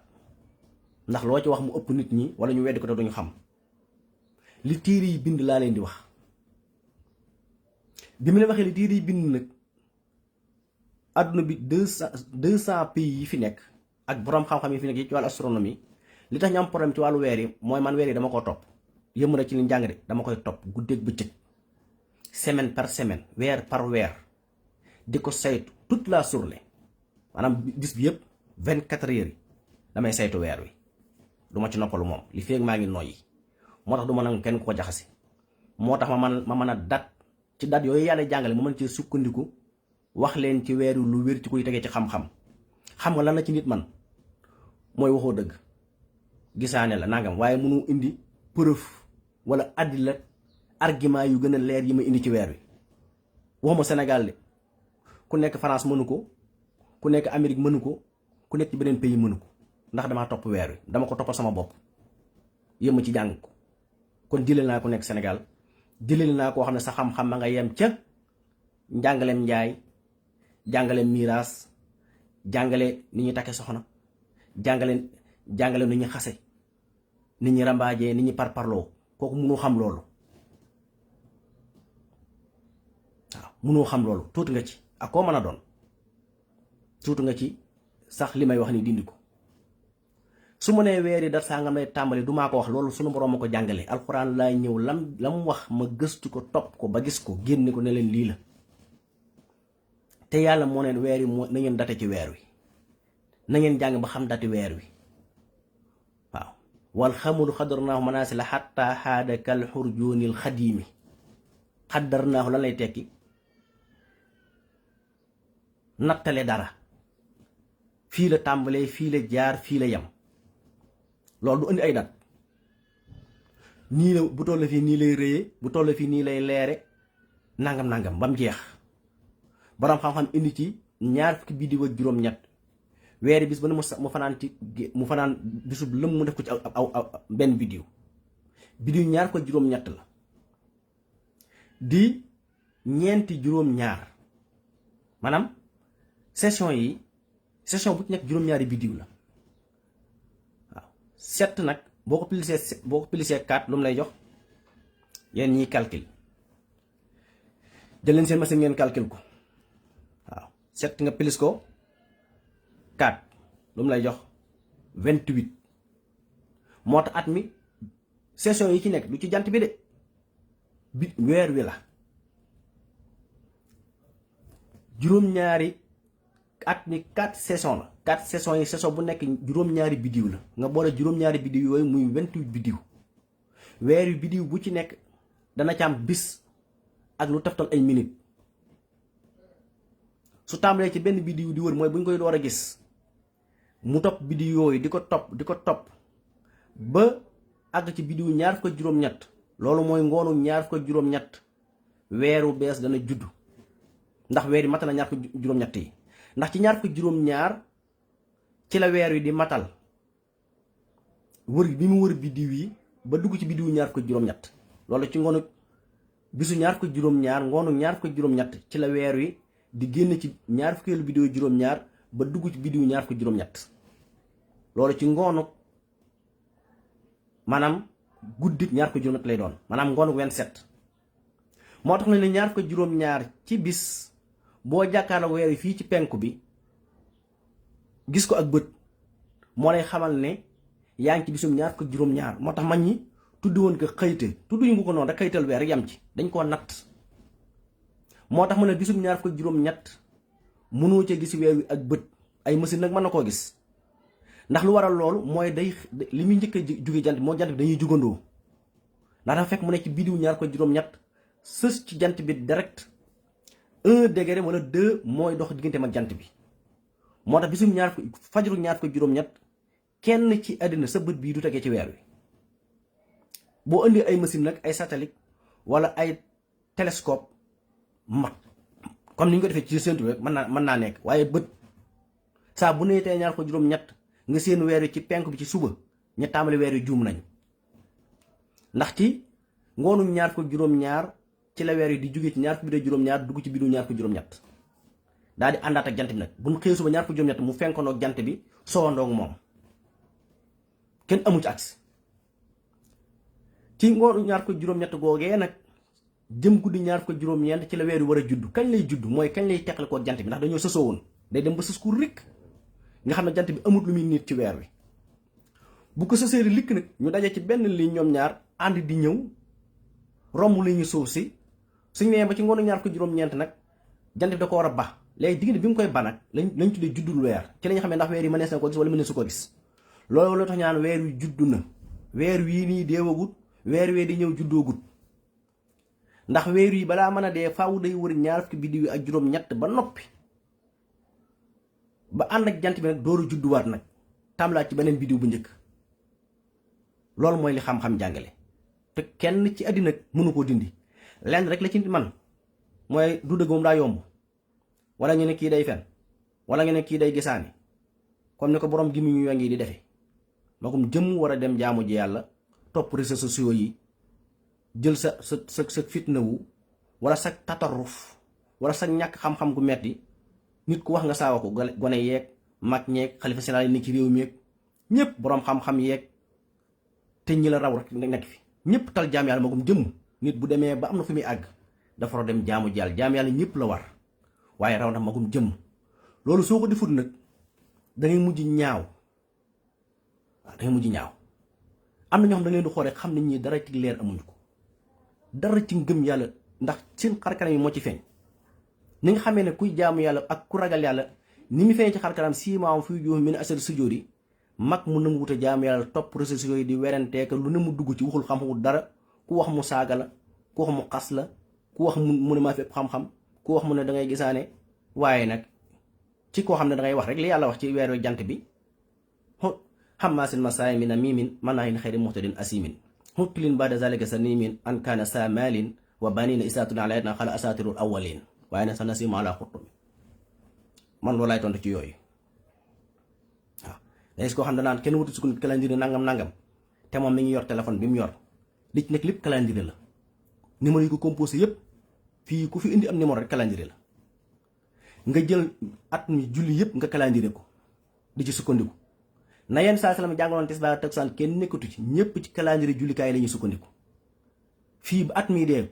ndax loo ci wax mu ëpp nit ñi wala ñu weddi ko te duñu xam li téere yi bind laa leen di wax bi mu leen waxee li téere yi bind nag adduna bi 200 pays yi fi nekk ak boroom xam-xam yi fi nekk yi ci wàllu astronomie li tax ñu am problème ci wàllu weer yi mooy man weer yi dama ko topp yëmu rek ci li njàng de dama koy topp guddeeg bëccëg semaine par semaine weer par weer di ko saytu toute la journée maanaam bis bi yëpp 24 heures yi damay saytu weer wi du ma ci noppalu moom li feeg maa ngi noyyi moo tax du ma nangu kenn ku ko jaxase moo tax ma mën a dat ci dat yooyu yàlla jàngale ma mën ci sukkandiku wax leen ci weer wi lu wér ci kuy tegee ci xam-xam xam nga lan la ci nit man mooy waxoo dëgg gisaane la nangam waaye mënu indi preuve wala addi la argument yu gën a leer yi ma indi ci weer wi waxuma Sénégal de ku nekk France mënu ko ku nekk Amérique mënu ko ku nekk ci beneen pays mënu ko ndax damaa topp weer wi dama ko toppal sama bopp yéem ci jàng ko kon jëlee naa ko nekk Sénégal jëlee naa koo xam ne sa xam-xam ma nga yem ca njàngaleem njaay jàngaleem miiraas jàngale ni ñuy takke soxna jàngale ni ñuy xase ni ñuy rambaajee ni ñuy parparloo kooku mënoo xam loolu waaw mënoo xam loolu tuuti nga ci ak koo mën a doon tuuti nga ci sax li may wax ni dindi ko su ma nee weer yi dar saa nga may tàmbali du maa ko wax loolu sunu borom ma ko jàngale alxuraan laay ñëw lam wax ma gëstu ko topp ko ba gis ko génne ko ne leen lii la te yàlla moo neen weer yi moo na ngeen date ci weer wi na ngeen jàng ba xam dati weer wi waaw wal xamul xadarnaahu manaasila xatta xaada kal xurjoonil xadiimi xadarnaahu lan lay tekki nattale dara fii la tàmbalee fii la jaar fii la yem loolu du indi ay dat nii la bu toll fii nii lay rëyee bu toll fii nii lay leere nangam ba mu jeex borom xam-xam indi ci ñaar fukki biddiw ak juróom-ñett weeri bis ba ne mu fanaan ci mu fanaan bisub lëm mu def ko ci aw benn biddiw ñaar ko juróom-ñett la di ñeenti juróom-ñaar maanaam session bu ci nekk juróom-ñaari biddiw la waaw 7 nag boo ko pilisee 4 lu mu lay jox yéen ñiy calcul jël leen seen machine ngeen calcul ko waaw 7 nga pilis ko 4 lu mu lay jox 28 moo tax at mi session yi ci nekk du ci jant bi de weer wi la juróom-ñaari at mi 4 session la 4 session yi session bu nekk juróom-ñaari biddiw la nga boole juróom-ñaari biddiw yooyu muy 28 biddiw weer wi biddiw bu ci nekk dana ci am bis ak lu taftal ay minute su tàmbalee ci benn biddiw di wër mooy bu ñu koy door a gis mu topp biddiw yooyu di ko topp ba àgg ci biddiw ñaar fukk juróom-ñett loolu mooy ngoonu ñaar fukk juróom-ñett weeru bees dana judd ndax weer yi matal na ñaar fukk juróom-ñett yi ndax ci ñaar fukk juróom-ñaar ci la weer wi di matal wër bi mu wër biddiw yi ba dugg ci biddiw ñaar fukk juróom-ñett loolu ci ngoonu bisu ñaar fukk juróom-ñaar ngoonu ñaar fukk juróom-ñett ci la weer wi di génn ci ñaar fukkeelu biddiw juróom-ñaar ba dugg ci biddiw ñaar fukk juróom-ñett loolu ci ngoonu maanaam guddik ñaar fukk juróom-ñett lay doon maanaam ngoonu 27 moo tax na ne ñaar fukk juróom-ñaar ci bis boo jàkkaarloo weer wi fii ci penku bi gis ko ak bët moo lay xamal ne yaa ngi ci bisum ñaar fukk juróom-ñaar moo tax mag ñi tudd woon ko xëyte tudduñu ko noonu rek xëytal weer rek yam ci dañ koo natt moo tax mu ne bisum ñaar fukk juróom-ñett mënoo ca gis weer wi ak bët ay machine nag mën na koo gis ndax lu waral loolu mooy day li muy njëkk a jóge jant bi moo jant bi dañuy jugandoo ndax dafa fekk mu ne ci biddiw ñaar fukk juróom-ñett sës ci jant bi direct 1 degré wala 2 mooy dox diggante ak jant bi moo tax bisum fajaru ñaar fukk juróom-ñett kenn ci àddina sa bët bii du tegee ci weer wi boo indi ay machine nag ay satellite wala ay télescope mat comme ni ñu ko defee ci séntu rek mën naa nekk waaye bët saa bu nee tey ñaar fukk juróom-ñett nga seen weer wi ci penku bi ci suba ñu tàmbali weer wi juum nañ ndax ci ngoonu ñaar fukk juróom-ñaar ci la weer wi di jóge ci ñaar fukk bi juróom-ñaar dugg ci bidu ñaar fukk juróom-ñett daal di àndaat ak jant bi nag bu ñu xëyee suba ñaar fukk juróom-ñett mu fenkoondoog jant bi sowandoog moom kenn amu ci agsi ci ngoonu ñaar fukk juróom-ñett googee nag jëm guddi ñaar fukk juróom-ñeent ci la weer wi war a judd kañ lay judd mooy kañ lay teqale koo jant bi ndax dañoo sësoo woon day dem ba sës ku rikk nga xam ne jant bi amut lu muy nit ci weer wi bu ko sësee likk nag ñu daje ci benn ligne ñoom ñaar ànd di ñëw romb li ñu suuf si suñu nee ba ci ngoonu ñaar fukk juróom-ñeent nag jant bi da ko war a ba léegi diggante bi mu koy ba nag lañ tuddee juddul weer ci la ñu xam ne ndax weer yi mënees na ko gis wala mënees su ko gis loolu la tax ñaan weer wi juddu na weer wii nii deewagut weer wee di ñëw juddoogut ndax weer yi balaa mën a dee faaw day wër ñaar fukki biddiw yi ak juróom-ñett ba noppi ba ànd ak jant bi nag dooru judduwaat nag tàmbalaat ci beneen biddiw bu njëkk loolu mooy li xam-xam jàngale te kenn ci àddina mënu koo dindi lenn rek la ci man mooy du dëgg moom daa yomb wala ñu ne kii day fen wala ñu ne kii day gisaani comme ni ko borom gi mu ñu ngi di defee magum jëm war a dem jaamu ji yàlla topp réseaux sociaux yi jël sa fitna wu wala sa tatarruf wala sa ñàkk xam-xam gu metti nit ku wax nga saawa ko gone yeeg mag ñeeg xalifa général yi ni ci réew mi yeeg ñëpp boroom xam-xam yeeg te ñi la raw rek nekk fi ñëpp tal jaam yàlla magum jëmm nit bu demee ba am na fu muy àgg dafa war a dem jaamu ji yàlla jaam yàlla ñëpp la war waaye raw na magum jëmm loolu soo ko defut nag da ngay mujj ñaaw waaw da ngay mujj ñaaw am na ñoo xam da leen di xool rek xam ne ñii dara ci leer amuñu ko dara ci ngëm yàlla ndax seen xarkanam yi moo ci feeñ ni nga xamee ne kuy jaamu yàlla ak ku ragal yàlla ni mu feeñ ci xarkanam siimaam fuy juux min asal sujjóori mag mu nangu wute jaamu yàlla topp réseaux sociaux yi di werenteeka lu ne mu dugg ci waxul xam-xamul dara ku wax mu saaga la ku wax mu xas la ku wax mu ne maa fépp xam-xam ku wax mu ne da ngay gisaane waaye nag ci koo xam ne da ngay wax rek li yàlla wax ci weeru jant bi xamaasin masaay min mimin man naa hin xëyri muxtadin asimin xutlin baada zalika sa nimin an kaana sa malin wa banina isaatun alayatna xala asatirul awalin waaye nag sa nasimu ala xurtumi man loolu laay tontu ci yooyu waaw dangis koo xam ne danaan kenn wutu sukkandiku calendrier nangam te moom mi ngi yor téléphone bi mu yor li ci nekk lépp calendrier la numéro yi ko composé yépp fii ku fi indi am numéro rek calendrier la nga jël at mi julli yépp nga calendrier ko di ci sukkandiku na yenn saa salaam jàngaloon tisbaar takkusaan kenn nekkatu ci ñëpp ci calendrier jullikaay la ñuy sukkandiku fii ba at mi dee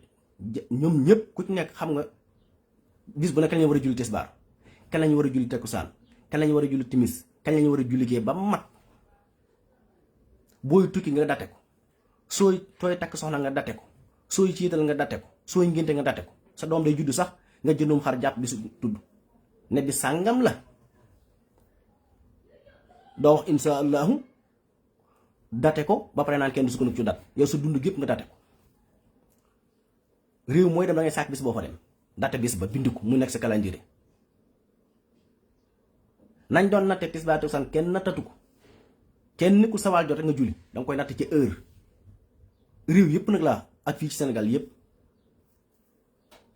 ñoom ñëpp ku ci nekk xam nga bis bu nekk kañ lañu war a julli tisbaar kañ lañu war a julli takkusaan kañ lañu war a julli timis kañ lañu war a julli gee ba mat booy tukki nga date ko sooy takk soxna nga date ko sooy ciital nga date ko sooy ngénte nga date ko sa doom day juddu sax nga jëndum xar jàpp bisu tudd ne bi sàngam la doo wax insha allahu date ko ba pare naan kenn du sukkandiku ci dat yow sa dund gépp nga date ko réew mooy dem da ngay sàkk bis boo fa dem date bis ba bind ko mu nekk sa calendrier nañ doon natte tisbaar takkusaan kenn nattatu ko kenn ku sawaal jot rek nga julli danga koy natt ci heure réew yépp nag laa ak fii ci Sénégal yépp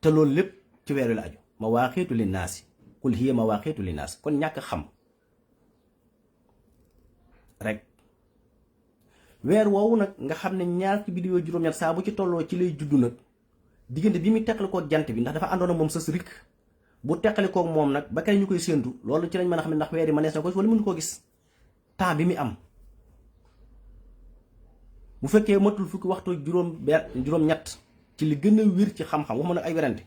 te loolu lépp ci weer wi la aju mawaaqiitu linnaasi qul hiya mawaaqiitu linnaas kon ñàkk xam rek weer woowu nag nga xam ne ñaar ci biddiw juróom-ñett saa bu ci tolloo ci lay juddu nag diggante bi muy teqalikoo jant bi ndax dafa àndoon ak moom sës rik bu teqalikoo moom nag ba kay ñu koy séentu loolu ci lañ mën a xam ne ndax weer yi mënees na ko wala mënu koo gis temps bi muy am bu fekkee matul fukki waxtu juróom-ñett ci li gën a wér ci xam-xam wax ma nag ay werante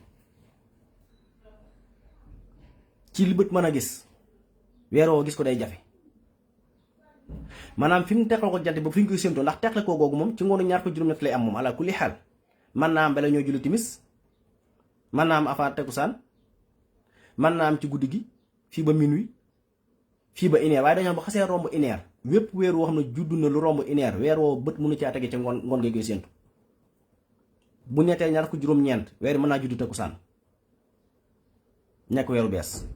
ci li bët mën a gis weer woo gis ko day jafe maanaam fi mu teqal ko jant ba fi ñu koy séentoo ndax teqal koo googu moom ci ngoonu ñaar ko juróom-ñett lay am moom ala kulli xaal mën naa am bala ñoo julli timis mën naa am avant takkusaan mën naa am ci guddi gi fii ba minuit fii ba une heure waaye dañoo ba xasee romb une heure wépp weer woo xam ne judd na lu romb une heure weer woo bët mënu caa tege ci ngoon ngay koy séentu bu ñettee ñaar ko juróom-ñeent weer mën naa judd takkusaan nekk weeru bees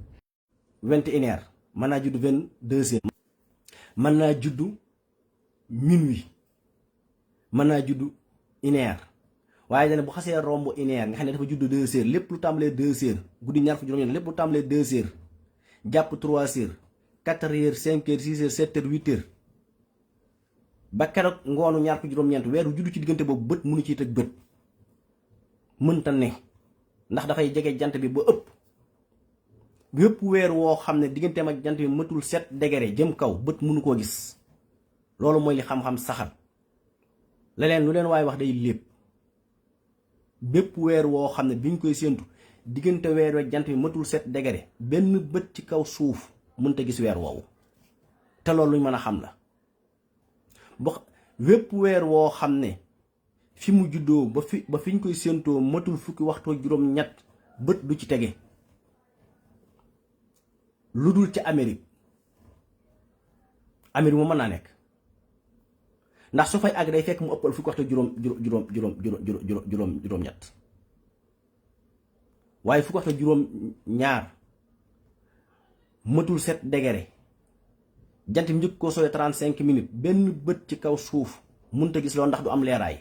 21 heures mën naa judd 22 heures mën naa judd minuit mën naa judd une heure waaye dana bu xasee romb une heure nga xam ne dafa judd 2 heures lépp lu tàmbalee 2 heures guddi ñaar ko juróom-ñeent lépp lu tàmbalee 2 heures jàpp 3 heures 4 heures 5 heures 6 heures 7 heures 8 heures ba keroog ngoonu ñaar ko juróom-ñeent weeru judd ci diggante boobu bët mënu ciy tëg bët mënta ne ndax dafay jege jant bi ba ëpp bépp weer woo xam ne digganteem ak jant bi matul 7 degré jëm kaw bët mënu koo gis loolu mooy li xam-xam saxal leneen lu leen waaye wax day lépp bépp weer woo xam ne biñ koy séentu diggante weer ak jant bi matul 7 degré benn bët ci kaw suuf mënta gis weer woowu te loolu luñ mën a xam la bépp weer woo xam ne fi mu juddoo ba fi ñu koy séentoo matul fukki waxtu juróom-ñett bët du ci tege lu dul ca Amérique Amérique moom mën naa nekk ndax su fay àgg day fekk mu ëppal fukki waxtu juróom-ñett waaye fukki waxtu juróom-ñaar mëtul 7 degré jant bi njëkk koo sooyee 35 minutes benn bët ci kaw suuf mënut a gis loolu ndax du am leeraay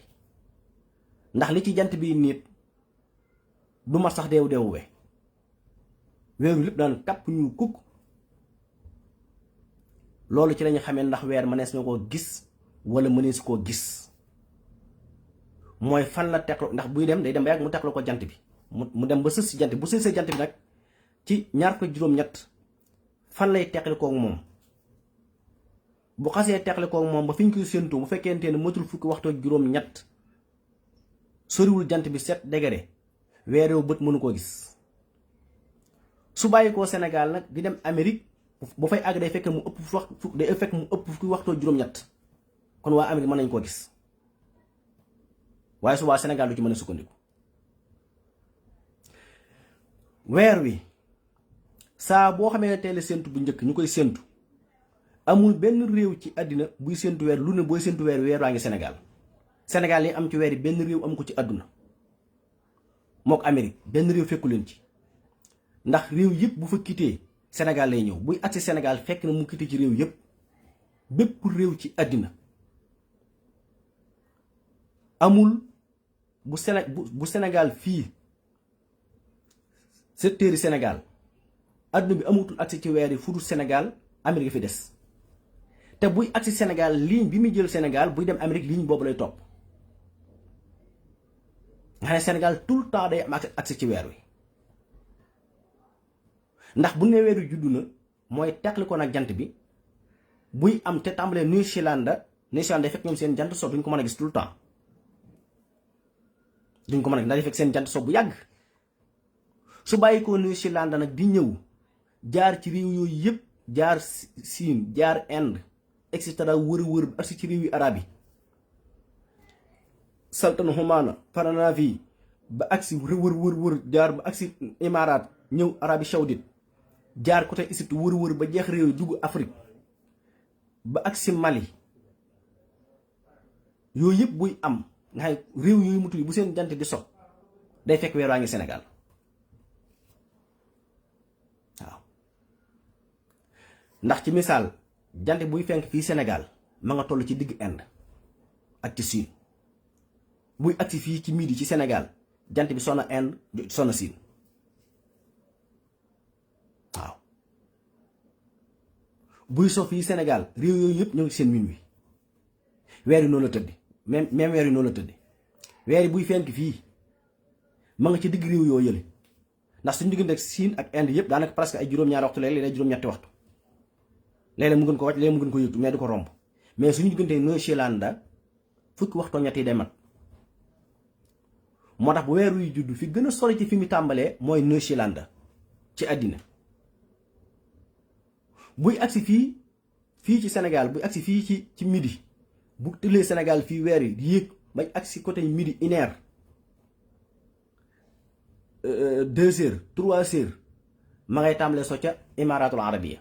ndax li ci jant bi nit du mat sax deewu we weeru lépp daan kàpp ñu kukk loolu ci lañu xamee ndax weer mënees na koo gis wala mënees koo gis mooy fan la teqlu ndax buy dem day dem ba yàgg mu teqlu ko jant bi mu dem ba sës si jant bi bu sësee jant bi nag ci ñaar ko juróom-ñett fan lay teqli koog moom bu xasee teqli koog moom ba fi ñu koy séentoo bu fekkente ne matul fukki waxtu ak juróom-ñett soriwul jant bi 7 degré weerewu bët mënu koo gis su bàyyi koo Sénégal nag di dem Amérique bu fay àgg day fekk mu ëpp fukki waxtu juróom-ñett kon waa Amérique mën nañ koo gis waaye su waa Sénégal du ci mën a sukkandiku weer wi saa boo xamee ne teel a séentu bu njëkk ñu koy séentu amul benn réew ci àddina buy séentu weer lu ne booy séentu weer waa ngi Sénégal Sénégal yi am ci weer yi benn réew am ko ci àdduna mook Amérique benn réew fekku leen ci ndax réew yëpp bu fa quitté Sénégal lay ñëw buy agsi Sénégal fekk na mu quitté ci réew yëpp bépp réew ci àddina amul bu Sénégal fii secteur yi Sénégal àdduna bi amutul agsi ci weer yi fu dul Sénégal Amérique fi des te buy agsi Sénégal ligne bi muy jël Sénégal buy dem Amérique ligne boobu lay topp nga xam ne Sénégal tout le temps day am agsi ci weer wi ndax bu ne weeru juddu na mooy teqli ko nag jant bi buy am te tàmbalee New Zealand day fekk ñoom seen jant so duñ ko mën a gis tout le temps duñ ko mën a gis ndax day fekk seen jant so bu yàgg su bàyyi ko New Zealand nag di ñëw jaar ci réew yooyu yëpp jaar Siin jaar Inde et cetera wër ba agsi ci réew yi arab yi Sultan Oman Paranaafi ba agsi wër jaar ba agsi Imaaraat ñëw Arabie Saoudite jaar côté Égypte wër ba jeex réew yi dugg Afrique ba agsi Mali yooyu yëpp buy am nga xam réew yooyu mu tudd bu seen jant di so day fekk weer waa ngi Sénégal waaw ndax ci misaal jant buy fenk fii Sénégal ma nga toll ci digg Inde ak ci Siin buy agsi fii ci midi ci Sénégal jant bi sonna Inde sonna Siin waaw buy so fii Sénégal réew yooyu yëpp ñoo ngi seen min wi weer yi noonu la tëddi même weer yi noonu la tëddi weer yi buy fenk fii ma nga ci digg réew yoo yële ndax suñu diggante ak Siin ak Inde yëpp daanaka presque ay juróom-ñaari waxtu léeg-léeg juróom-ñetti waxtu léeg-léeg mu gën ko wàcc léeg-léeg mu gën ko yëgtu mais du ko romb mais suñu diggante New Zealand fukki waxtu ñett yi day mat moo tax bu weer wi judd fi gën a sori ci fi mu tàmbalee mooy New Zealand ci àddina buy agsi fii ci Sénégal buy agsi fii ci midi bu tëlee Sénégal fii weer yi di yéeg bañ agsi côté midi 1h 2h 3h ma ngay tàmbalee so ca Imaaratul Arabiya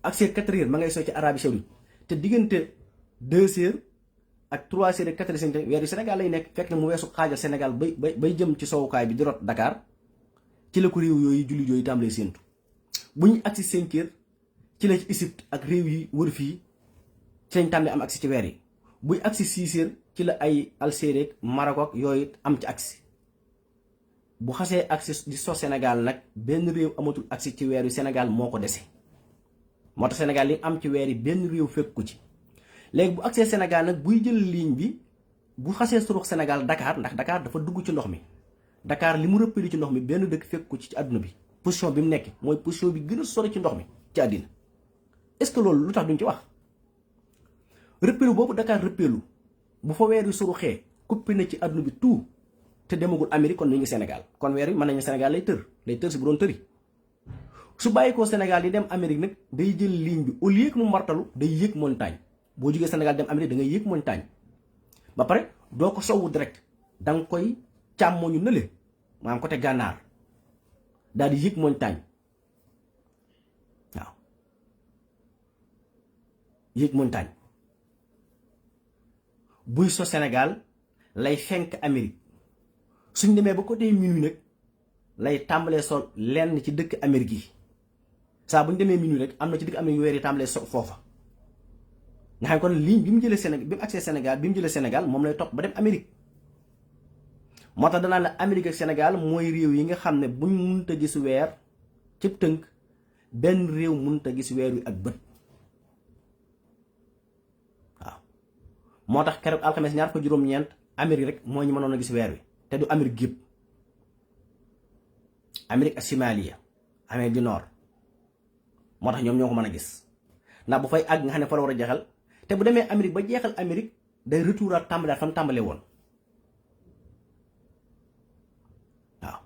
agsi 4h ma ngay so ca Arabie Saoudite te diggante 2h ak 3h ak 4h weer yu Sénégal lay nekk fekk na mu weesu xaajal Sénégal bay jëm ci sowukaay bi di rot Dakar ci la ko réew yooyu jullit yooyu tàmbalee séentu bu ñu agsi 5h ci la ci Égypte ak réew yi wër fii ci lañ tàmbalee am agsi ci weer yi buy agsi 6h ci la ay Algérie Maroc ak yooyu am ci agsi bu xasee agsi di so Sénégal nag benn réew amatul agsi ci weer yu Sénégal moo ko dese moo tax Sénégal li am ci weer yi benn réew fekk ko ci léegi bu agsee Sénégal nag buy jël ligne bi bu xasee surux Sénégal Dakar ndax Dakar dafa dugg ci ndox mi Dakar li mu rëppali ci ndox mi benn dëkk fekk ko ci àdduna bi position bi mu nekk mooy position bi gën a sori ci ndox mi ci àddina est-ce que loolu lu tax duñ ci wax rëppelu boobu Dakar rëppelu bu fa weer yu suruxee coupé na ci àdduna bi tout te demagul Amérique kon ñu ngi Sénégal kon weer wi mën nañu Sénégal lay tër si bu doon tëri su bàyyi ko Sénégal di dem Amérique nag day jël ligne bi au lieu que mu martalu day yéeg montagne boo jógee Sénégal dem Amérique da ngay yéeg montagne ba pare doo ko sowu direct da nga koy càmmoñu nële maanaam côté gànnaar daal di yéeg montagne waaw yéeg montagne buy so Sénégal lay fenk Amérique suñ demee ba côté minuit nag lay tàmbalee sol lenn ci dëkk Amérique yi saa bu ñu demee minuit rek am na ci dëkk Amérique yu weer yi tàmbalee so foofa nga xam kon ligne bi mu jëlee Sénégal bi mu agsee Sénégal bi mu jëlee Sénégal moom lay topp ba dem Amérique moo tax danaa la Amérique ak Sénégal mooy réew yi nga xam ne buñ mënut a gis weer ci tënk benn réew mënut a gis weer wi ak bët waaw moo tax keroog alxames ñaar ko juróom-ñeent Amérique rek moo ñu mënoon a gis weer wi te du Amérique gépp Amérique ak Somalia Amérique du Nord moo tax ñoom ñoo ko mën a gis ndax bu fay àgg nga xam ne fa la war a jeexal te bu demee Amérique ba jeexal Amérique day retour ak tàmbalaat fa mu tàmbalee woon waaw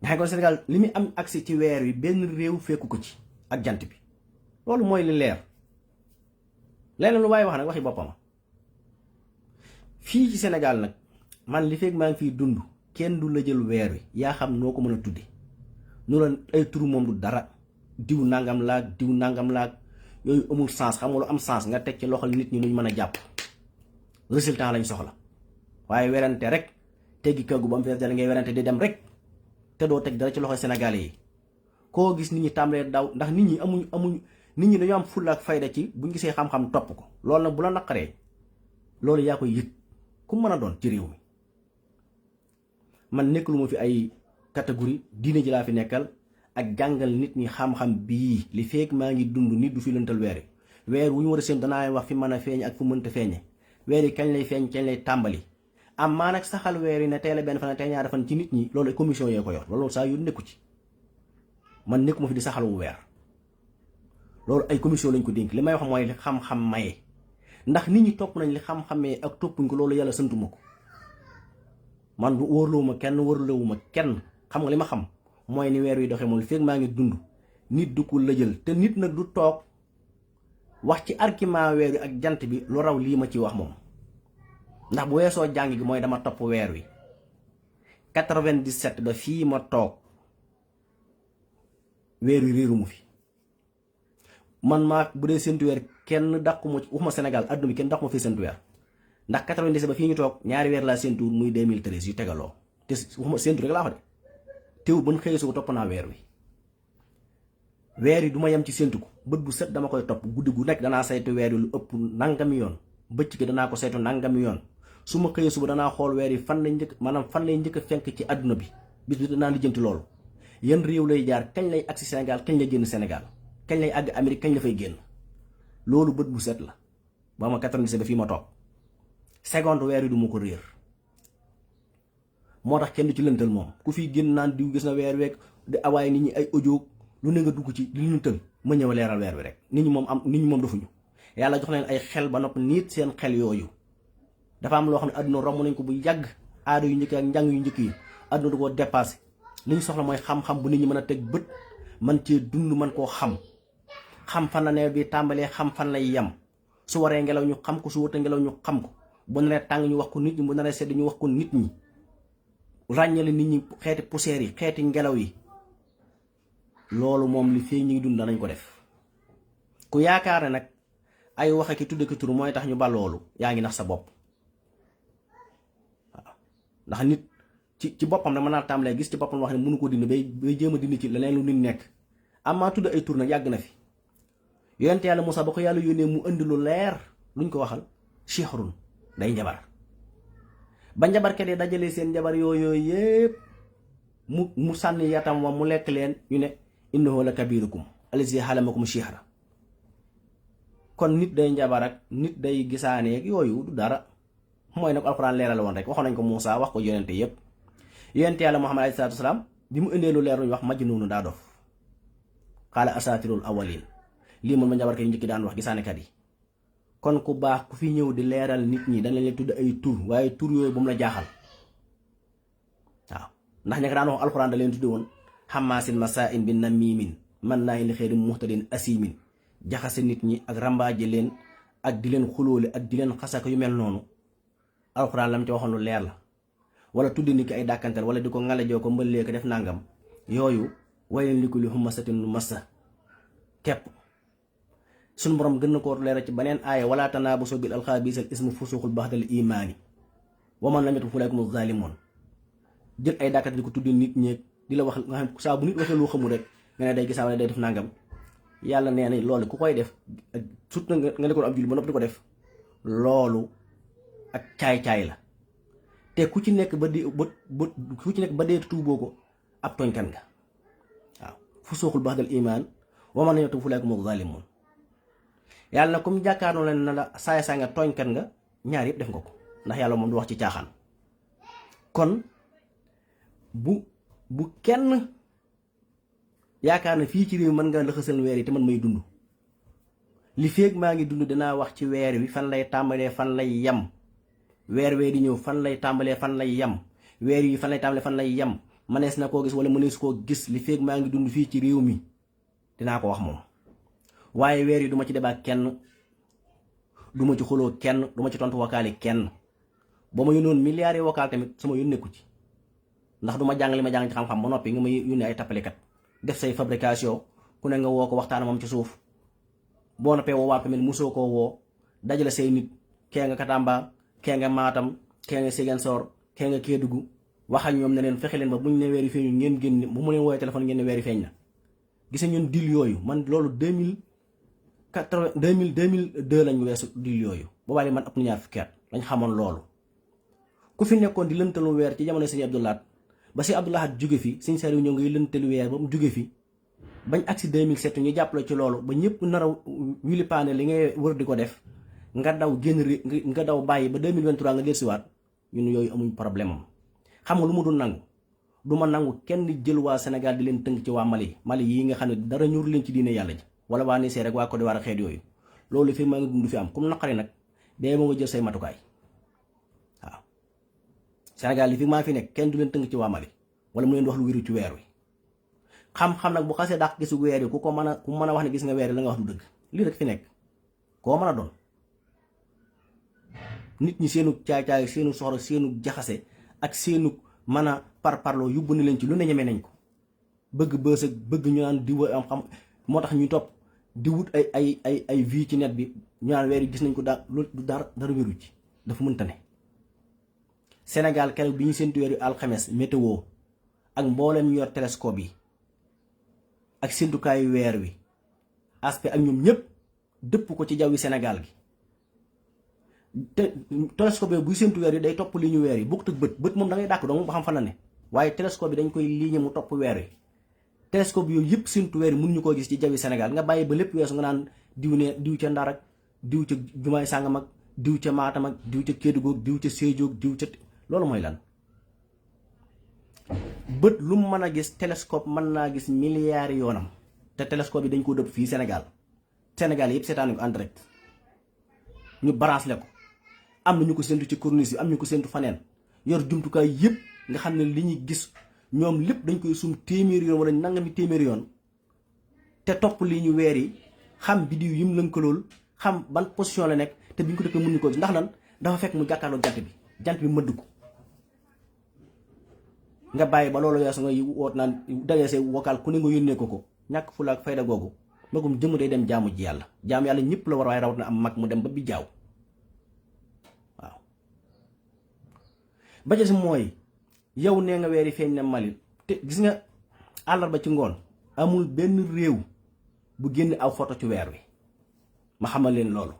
nga xam ne kon Sénégal li muy am accès ci weer wi benn réew fekku ko ci ak jant bi loolu mooy li leer leneen lu waaye wax nag waxi boppam fii ci Sénégal nag man li fekk maa ngi fiy dund kenn du la jël weer wi yaa xam noo ko mën a tudde nu la ay turu moom du dara diw nangam laag yooyu amul sens xam nga lu am sens nga teg ci loxol nit ñi luñ mën a jàpp résultat lañ soxla waaye werante rek teggi kaggu ba mu fees dal ngay werante di dem rek te doo teg dara ci loxol sénégalais yi koo gis nit ñi tàmbalee daw ndax nit ñi amuñ nit ñi dañoo am fulla ak fayda ci buñ gisee xam-xam topp ko loolu nag bu la naqaree loolu yaa koy yëg ku mën a doon ci réew mi man nekk lu ma fi ay catégorie diine ji laa fi nekkal ak jàngal nit ñi xam-xam bii li fekk maa ngi dund nit du fi lëntal weer wu ñu war a seen danaa wax fi mën a feeñ ak fu mënta feeñe weer yi kañ lay feeñ kañ lay tàmbali am maa nag saxal weer yi ne tey la benn fan tey ñaari fan ci nit ñi loolu commission yee ko yor loolu saa yu nekku ci man nekkuma fi di saxal wu weer loolu ay commission lañ ko dénk li may wax mooy li xam-xam maye ndax nit ñi topp nañ li xam-xamee ak toppuñ ko loolu yàlla santuma ko man du wóorlowuma kenn wóorlowuma kenn xam nga li ma xam mooy ni weer wi doxee moom li fekk maa ngi dund nit du ko lëjal te nit nag du toog wax ci argument weer wi ak jant bi lu raw lii ma ci wax moom ndax bu weesoo jàng gi mooy dama topp weer wi 97 ba fii ma toog weer wi réeru mu fi man maa bu dee séntu weer kenn dàqu ma waxuma Sénégal adduna bi kenn dàqu ma fi séntu weer ndax 97 ba fii ñu toog ñaari weer laa séntu muy 2013 yu tegaloo te waxuma séntu rek laa wax de teew ban xëyee su topp naa weer wi weer yi du ma yem ci séntu ko bët bu set dama koy topp guddi gu nekk danaa saytu weer yi lu ëpp nangami yoon bëcc gi danaa ko saytu nangami yoon su ma xëyee suba danaa xool weer yi fan lay njëkk maanaam fan lay njëkk a fenk ci àdduna bi bis bi danaa lijjanti loolu yan réew lay jaar kañ lay agsi Sénégal kañ lay génn Sénégal kañ lay àgg Amérique kañ la fay génn loolu bët bu set la ba ma 97 ba fii ma toog seconde weer yi du ma ko réer moo tax kenn du ci lëntal moom ku fi génn naan diw gis na weer week di awaay nit ñi ay audio lu ne nga dugg ci li lëntal ma ñëw leeral weer wi rek nit ñi moom defuñu yàlla jox leen ay xel ba nopp nit seen xel yooyu dafa am loo xam ne àdduna romb nañ ko bu yàgg aada yu njëkk ak njàng yu njëkk yi àdduna du ko dépassé li ñu soxla mooy xam-xam bu nit ñi mën a teg bët man cee dund man koo xam fan la nawet bi tàmbalee xam fan lay yem su waree ngelaw ñu xam ko su wërta ngelaw ñu xam ko bu naree tàng ñu wax ko nit ñi bu naree sedd ñu wax ko nit ñi ràññale nit ñi xeeti poussière yi xeeti ngelaw yi loolu moom li fii ñu ngi dund danañ ko def ku yaakaar ne nag ay waxe ki tudde ki tur mooy tax ñu ba loolu yaa ngi nax sa bopp waaw ndax nit ci boppam nag mën naa tàmbalee gis ci boppam wax ne mënu ko dindi bay jéem a dindi ci leneen lu nit nekk amaa tudd ay tur nag yàgg na fi yonent yàlla Moussa ba ko yàlla yónnee mu indi lu leer luñ ko waxal sihrun day njabar ba njabarkat yi dajalee seen njabar yooyu yépp mu sànni yatam wa mu lekk leen ñu ne innahu la kabirukum allazi halamakum sihra kon nit day njabar ak nit day gisaaneeg yooyu du dara mooy nag alxuraan leeral woon rek waxoon nañ ko Moussa wax ko yonente yépp yonent yàlla Muhammad alayhi salaatu wasalaam bi mu indee lu leer luñ wax majnuunu daa dof xaala asaatirul awalin lii moom ma njabarkat yi njëkki daan wax gisaanekat yi kon ku baax ku fi ñëw di leeral nit ñi dañ leen tudd ay tur waaye tur yooyu bu mu la jaaxal waaw ndax ña ko daan wax alxuraan da leen tudde woon xamaasin masaa'in bi namimin man naa li xeeri muhtadin asimin jaxase nit ñi ak rambaaje leen ak di leen xulóole ak di leen xasaka yu mel noonu alxuraan lam ci waxoon lu leer la wala tudde nit ki ay dàkkantal wala di ko ngalajoo ko mbëllee ko def nangam yooyu wayen li ko li humasatin massa kepp suñu borom gën na koo leeral ci beneen aaya wala tanaabasu bil alqaabi bi'sal ismu fusuuqul ba'dal iimaani wa man lam yatub fa ulaaika humu zaalimoon. jël ay dàkkat di ko tuddi nit ñeeg di la wax nga xam saa bu nit waxee loo xamul rek nga ne day gisaa wala day def nangam yàlla nee na loolu ku koy def surtout nga ne ko ab julli ba noppi di ko def loolu ak caay-caay la te ku ci nekk ba dee tuuboo ko ab tooñkan nga waaw fusuuqul ba'dal iimaan wa man lam yatub fa ulaaika humu zaalimoon. yàlla na comme jàkkaarloo leen na la saay-saay nga tooñkat nga ñaar yëpp def nga ko ndax yàlla moom du wax ci caaxaan. kon bu kenn yaakaar na fii ci réew mën nga lëxasal weer yi te man may dund li feeg maa ngi dund dinaa wax ci weer wi fan lay tàmbalee fan lay yem weer di ñëw fan lay tàmbalee fan lay yem weer yi fan lay tàmbalee fan lay yem mënees na koo gis wala mënees koo gis li feeg maa ngi dund fii ci réew mi dinaa ko wax moom. waaye weer yi duma ci débat kenn duma ci xuloo kenn duma ci tontu wakaali kenn ba ma yónnoon milliards yi wakaal tamit sama yoon nekku ci ndax duma jàng li ma jàng ci xam-xam ba noppi nga ma yónnee ay tappalekat def say fabrication ku ne nga woo ko waxtaan moom ci suuf boo noppee woo waa tamit musoo koo woo dajale say nit kee nga Katamba kee nga Matam kee nga Ziguinchor kee nga Kédougou wax ak ñoom ne leen fexe leen ba buñ ne weer yi feeñu ngeen génn bu mu leen woowee téléphone ngeen ne weer yi feeñ na. gis ñun dil yooyu man loolu 2002 lañ weesu dil yooyu boobaa li man ëpp na ñaar fukki at lañ xamoon loolu ku fi nekkoon di lëntalu weer ci jamono sëñ Abdou Lahad ba si Abdou Lahad jóge fi sëñ Saliou ñëw ngay lëntalu weer ba mu jóge fi bañ agsi 2007 ñu jàppale ci loolu ba ñëpp nar a wili paane li ngay wër di ko def nga daw génn nga daw bàyyi ba 2023 nga dellusiwaat ñun yooyu amuñ problème am. xam nga lu mu dul nangu du ma nangu kenn jël waa Sénégal di leen tënk ci waa Mali yi nga xam ne dara ñur leen ci diine yàlla ji wala waa Niger rek waa Côte d'Ivoire xeet yooyu loolu fi maa ngi dund fi am comme naqari nag dee moo nga jël say matukaay waaw. Sénégal li fi maa fi nekk kenn du leen tënk ci waa Mali wala mu leen wax lu wéru ci weer wi xam-xam nag bu xasee dàq gisu weer yi ku mën a wax ne gis nga weer yi la nga wax du dëgg lii rek fi nekk koo mën a doon. nit ñi seenu caay-caay seenu soxla seenu jaxase ak seenu mën a parparloo yóbbu na leen ci lu ne ñemee nañ ko bëgg bës ak bëgg ñu naan di am xam moo tax ñu topp di wut ay vie ci net bi ñu naan weer yi gis nañ ko daal loolu du dara wéru ci dafa mënta ne. Sénégal keroog bi ñu séntu weer yu alxames météo ak mboolem ñu yor télescope yi ak séntukaayu weer wi aspect ak ñoom ñëpp dëpp ko ci jawwi Sénégal gi te télescope buy séntu weer yi day topp li ñu weer yi bokkut ak bët moom da ngay dàkk dong ba xam fan la ne waaye télescope bi dañ koy ligne mu topp weer wi. télescope yooyu yëpp séntu weer yi mënuñu koo gis ci jawwi Sénégal nga bàyyi ba lépp weesu nga naan diw ca Ndar ak diw ca Jumaay Sàngam ak diw ca Matam ak diw ca Kédougou diw ca Sédhiou diw ca loolu mooy lan. bët lu mu mën a gis télescope mën naa gis milliards yoonam te télescope yi dañ ko dëpp fii Sénégal yëpp seetaan ko en direct ñu branché ko am na ñu ko séntu ci corniche yi am ñu ko séntu faneen yor jumtukaay yëpp nga xam ne li ñuy gis ñoom lépp dañ koy sum téeméeri yoon wala nangami téeméeri yoon te topp lii ñu weer yi xam biddiw yi mu lënkalool xam ban position la nekk te bi ñu ko defee mënuñu ko gis ndax lan dafa fekk mu jàkkaarloo jant bi mëdd ko nga bàyyi ba loolu weesu nga woot naan dajee say vocal ku ne nga yónnee ko ñàkk fula ak fayda googu magum jëmm day dem jaamu ji yàlla ñëpp la war waaye rawat na am mag mu dem ba bi jaaw waaw. ba ci mooy yow nee nga weer yi feeñ na Mali te gis nga àllarba ci ngoon amul benn réew bu génn aw photo ci weer wi ma xamal leen loolu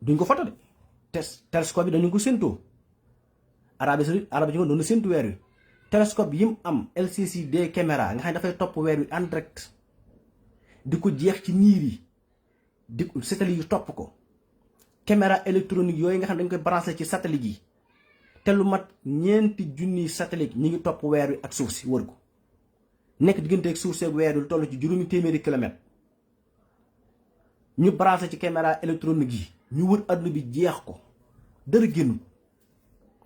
duñ ko photo de télescope bi dañu ko séentoo Arabie Saoudite ci ngoon doon na séentu weer wi télescope yi mu am LCD caméra nga xam ne dafay topp weer wi en direct di ko jeex ci niir yi di satellite yi topp ko caméra électronique yooyu nga xam ne dañ koy branché ci satellite yi te lu mat 4,000 satellite ñi ngi topp weer wi ak suuf si wër ko nekk diggante ak suuf si ak weer wi lu toll ci 800 kilomètres ñu branché ci caméra électronique yi ñu wër adduna bi jeex ko dara génn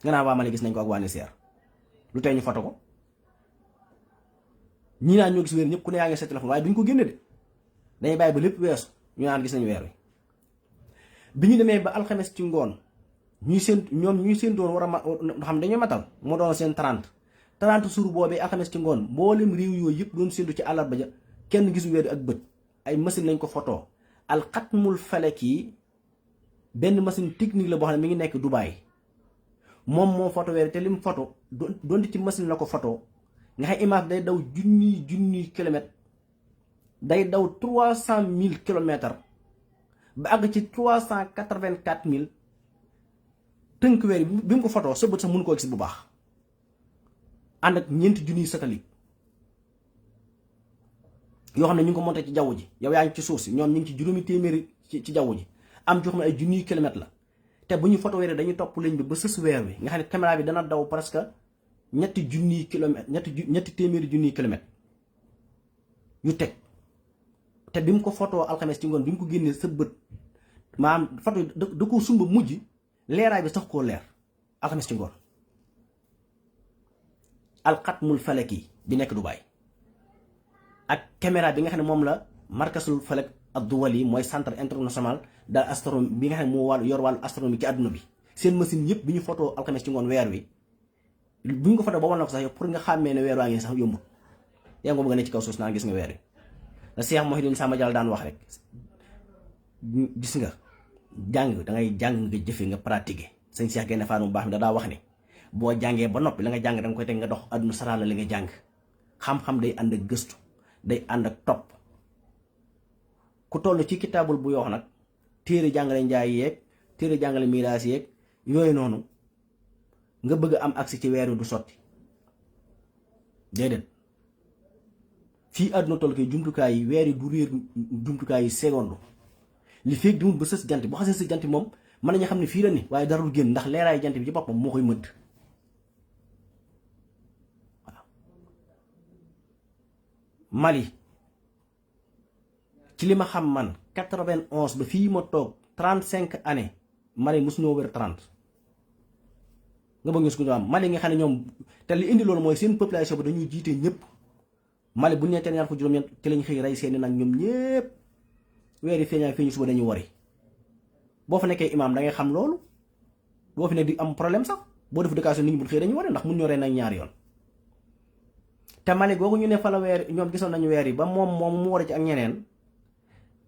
nga naan waa Mali gis nañ ko ak waa Niger lu tey ñu foto ko ñii naan ñoo gis weer ñëpp ku ne yaa ngi sa téléphone waaye duñ ko génne de dañuy bàyyi ba lépp weesu ñu naan gis nañu weer wi bi ñu demee ba alxames ci ngoon ñuy séentoon war a xam dañuy matal moo doon seen 30 suur boobee alxames ci ngoon mboolem réew yooyu yëpp doon séentu ci àllarba ja kenn gisu weer ak bët ay machine lañ ko photo alxatmul falaki benn machine technique la boo xam ne mi ngi nekk Dubaï moom moo photo weer te lim photo donte ci machine la ko photo nga xam image day daw junniy kilomètres day daw 300 000 kilomètres ba àgg ci 384 000 tënk weer bi mu ko photo sa bët sax mënu koo gis bu baax ànd ak ñeenti junniy satellite yoo xam ne ñu ngi ko monté ci jaww ji yow yaa ngi ci suuf si ñoom ñu ngi ci juróomi téeméeri ci jaww ji am joo xam ne ay junniy kilomètres la te bu ñu photo weer dañuy topp ligne bi ba sës weer wi nga xam ne caméra bi dana daw presque ñetti junniy kilomètres ñetti téeméeri junniy kilomètres yu teg te bi mu ko photo alxames ci ngoon bi mu ko génnee sa bët maanaam photo da koo sumba mujj leeraay bi sax koo leer alxames ci ngoon alxatmul falaki bi nekk Dubaï ak caméra bi nga xam ne moom la markasul falak ad-duwali mooy centre international de astronomie bi nga xam ne moo yor wàllu astronomie ci àdduna bi seen machine yëpp bi ñu photo alxames ci ngoon weer wi bu ñu ko photo ba wan na ko sax yow pour nga xàmmee ne weer waa ngi sax yombut yaa ngi ko bëgg a ne ci kaw suuf naan gis nga weer wi la Cheikh Mouhidine Samba Diallo daan wax rek gis nga jàng dangay jàng nga jëfe nga pratiquer sëñ Cheikh Gaïndé Fatma bu baax mi da daa wax ne boo jàngee ba noppi la nga jàng danga koy teg nga dox àdduna saraala li nga jàng xam-xam day ànd ak gëstu day ànd ak topp ku toll ci kitaabul bu yoo nag téere jàngale njaay yeeg téere jàngale miraas yeeg yooyu noonu nga bëgg am accès ci weer wi du sotti déedéet fii àdduna toll koy jumtukaay yi weer yi du réer jumtukaay yi seconde li feeg dimul ba sës jant boo xasee sës jant moom mën nañu xam ne fii la ni waaye dara du génn ndax leeraayu jant bi ci boppam moo koy mëdd waaw Mali ci li ma xam man 91 ba fii ma toog 35 années Mali mosu ñoo wër 30 nga bëgg ñu su ko am Mali nga xam ne ñoom te li indi loolu mooy seen population bi dañuy jiite ñëpp Mali bu ñu nee ñaar ko juróom-ñeent ci lañ xëy rey seeni nag ñoom ñëpp weer yi feeñaa feeñu suba dañuy wari boo fa nekkee imaam da ngay xam loolu boo fi ne di am problème sax boo def dëkkaation nit ñi bu xëy dañuy wari ndax mun ñoo rey nag ñaari yoon te Mali googu ñu ne fa la weer ñoom gisoon nañu weer yi ba moom mu war ci ak ñeneen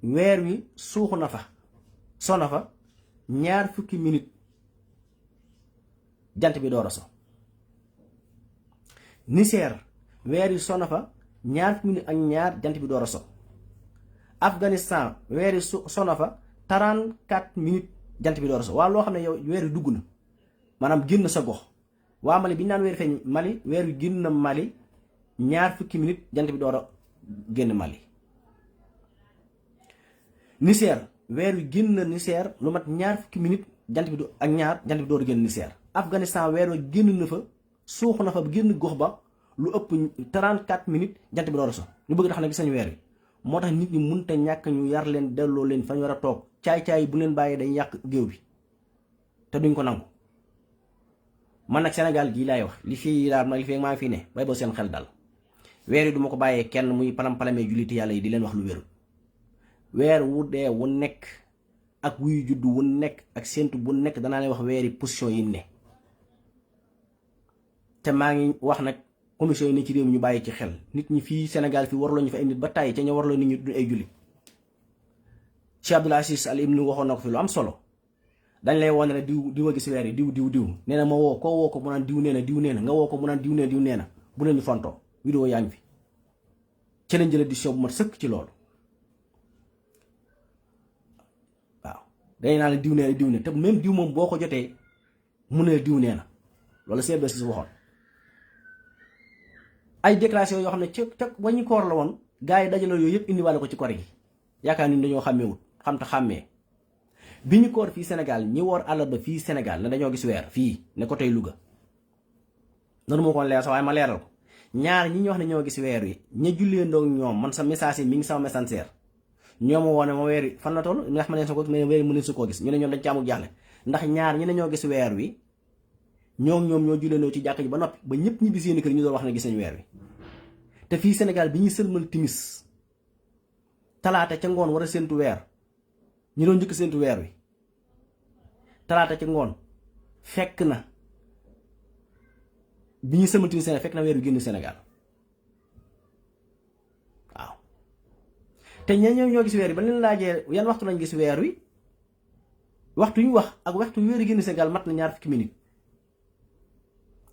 weer wi suuxu na fa sona fa 20 minutes jant bi door a so Niger weer wi sona fa 20 minutes ak ñaar jant bi door a so Afghanistan weer wi sona fa 34 minutes jant bi door a so waaw loo xam ne yow weer wi dugg na maanaam génn sa gox waa Mali bi ñu naan weer feeñ Mali weer wi génn na Mali 20 minutes jant bi door a génn Mali Niger weer wi génn na Niger lu mat 20 minutes jant bi ak ñaar jant bi door a génn Niger Afghanistan weer wi génn na fa suux na fa génn gox ba lu ëpp 34 minutes jant bi door a so ñu bëgg tax na gis nañu weer wi moo tax nit ñi mënta ñàkk ñu yar leen delloo leen fa ñu war a toog caay-caay bu leen bàyyee day yàq géew bi te duñ ko nangu man nag Sénégal gii laay wax li fii daal ma li fii maa ngi fii ne bay boo seen xel dal weer yi duma ko bàyyee kenn muy palam-palamee julliti yàlla yi di leen wax lu wérul weer wu dee wu nekk ak wuy juddu wu nekk ak séntu bu nekk danaa leen wax weeri position yi ne te maa ngi wax nag commission yi ne ci réew mi ñu bàyyi ci xel nit ñi fii Sénégal fii warloo ñu fa ay nit ba tàyyi ca ñu warloo nit ñi du ay jullit Cheikh Abdoul Aziz Al Ibn waxoon na ko fi lu am solo dañ lay wone ne diw a gis weer yi diw nee na ma woo koo woo ko mu naan diw nee na nga woo ko mu naan diw nee na bu leen ñu fontoo vidéo yaa ngi fi ci lañ jëlee décision bu mat sëkk ci loolu waaw dañ naa la diw nee te même diw moom boo ko jotee mu ne diw nee na loolu CBS si waxoon ay déclaration yoo xam ne ca wañu koor la woon gars yi dajale yooyu yëpp indiwaale ko ci koor gi yaakaar ni dañoo xàmmeewut xam te xàmmee bi ñu koor fii Sénégal ñi woor àllarba fii Sénégal ne dañoo gis weer fii ne ko tey Louga noonu moo ko leer sax waaye ma leeral ko ñaar ñi ñu wax ne ñoo gis weer wi ña jullee ndoog ñoom man sa message yi mi ngi sama messenger ñoo ma woone ma weer wi fan la toll ndax ma ne sa ko mais weer wi mënees su koo gis ñu ne ñoom dañ ci amul jaaxle ndax ñaar ñi ne ñoo gis weer wi ñoom ñoo julleendoo ci jàkk ji ba noppi ba ñëpp ñibbi seen kër ñu doon wax ne gis nañu weer wi te fii Sénégal bi ñuy sëlmal timis talaata ca ngoon war a séntu weer ñu doon njëkk séntu weer wi talaata ca ngoon fekk na bi ñuy sëlmal timis Sénégal fekk na weer wi génn Sénégal waaw te ñoo gis weer yi ba leen laajee yan waxtu lañ gis weer wi waxtu ñu wax ak waxtu weer yi génn Sénégal mat na 20 minutes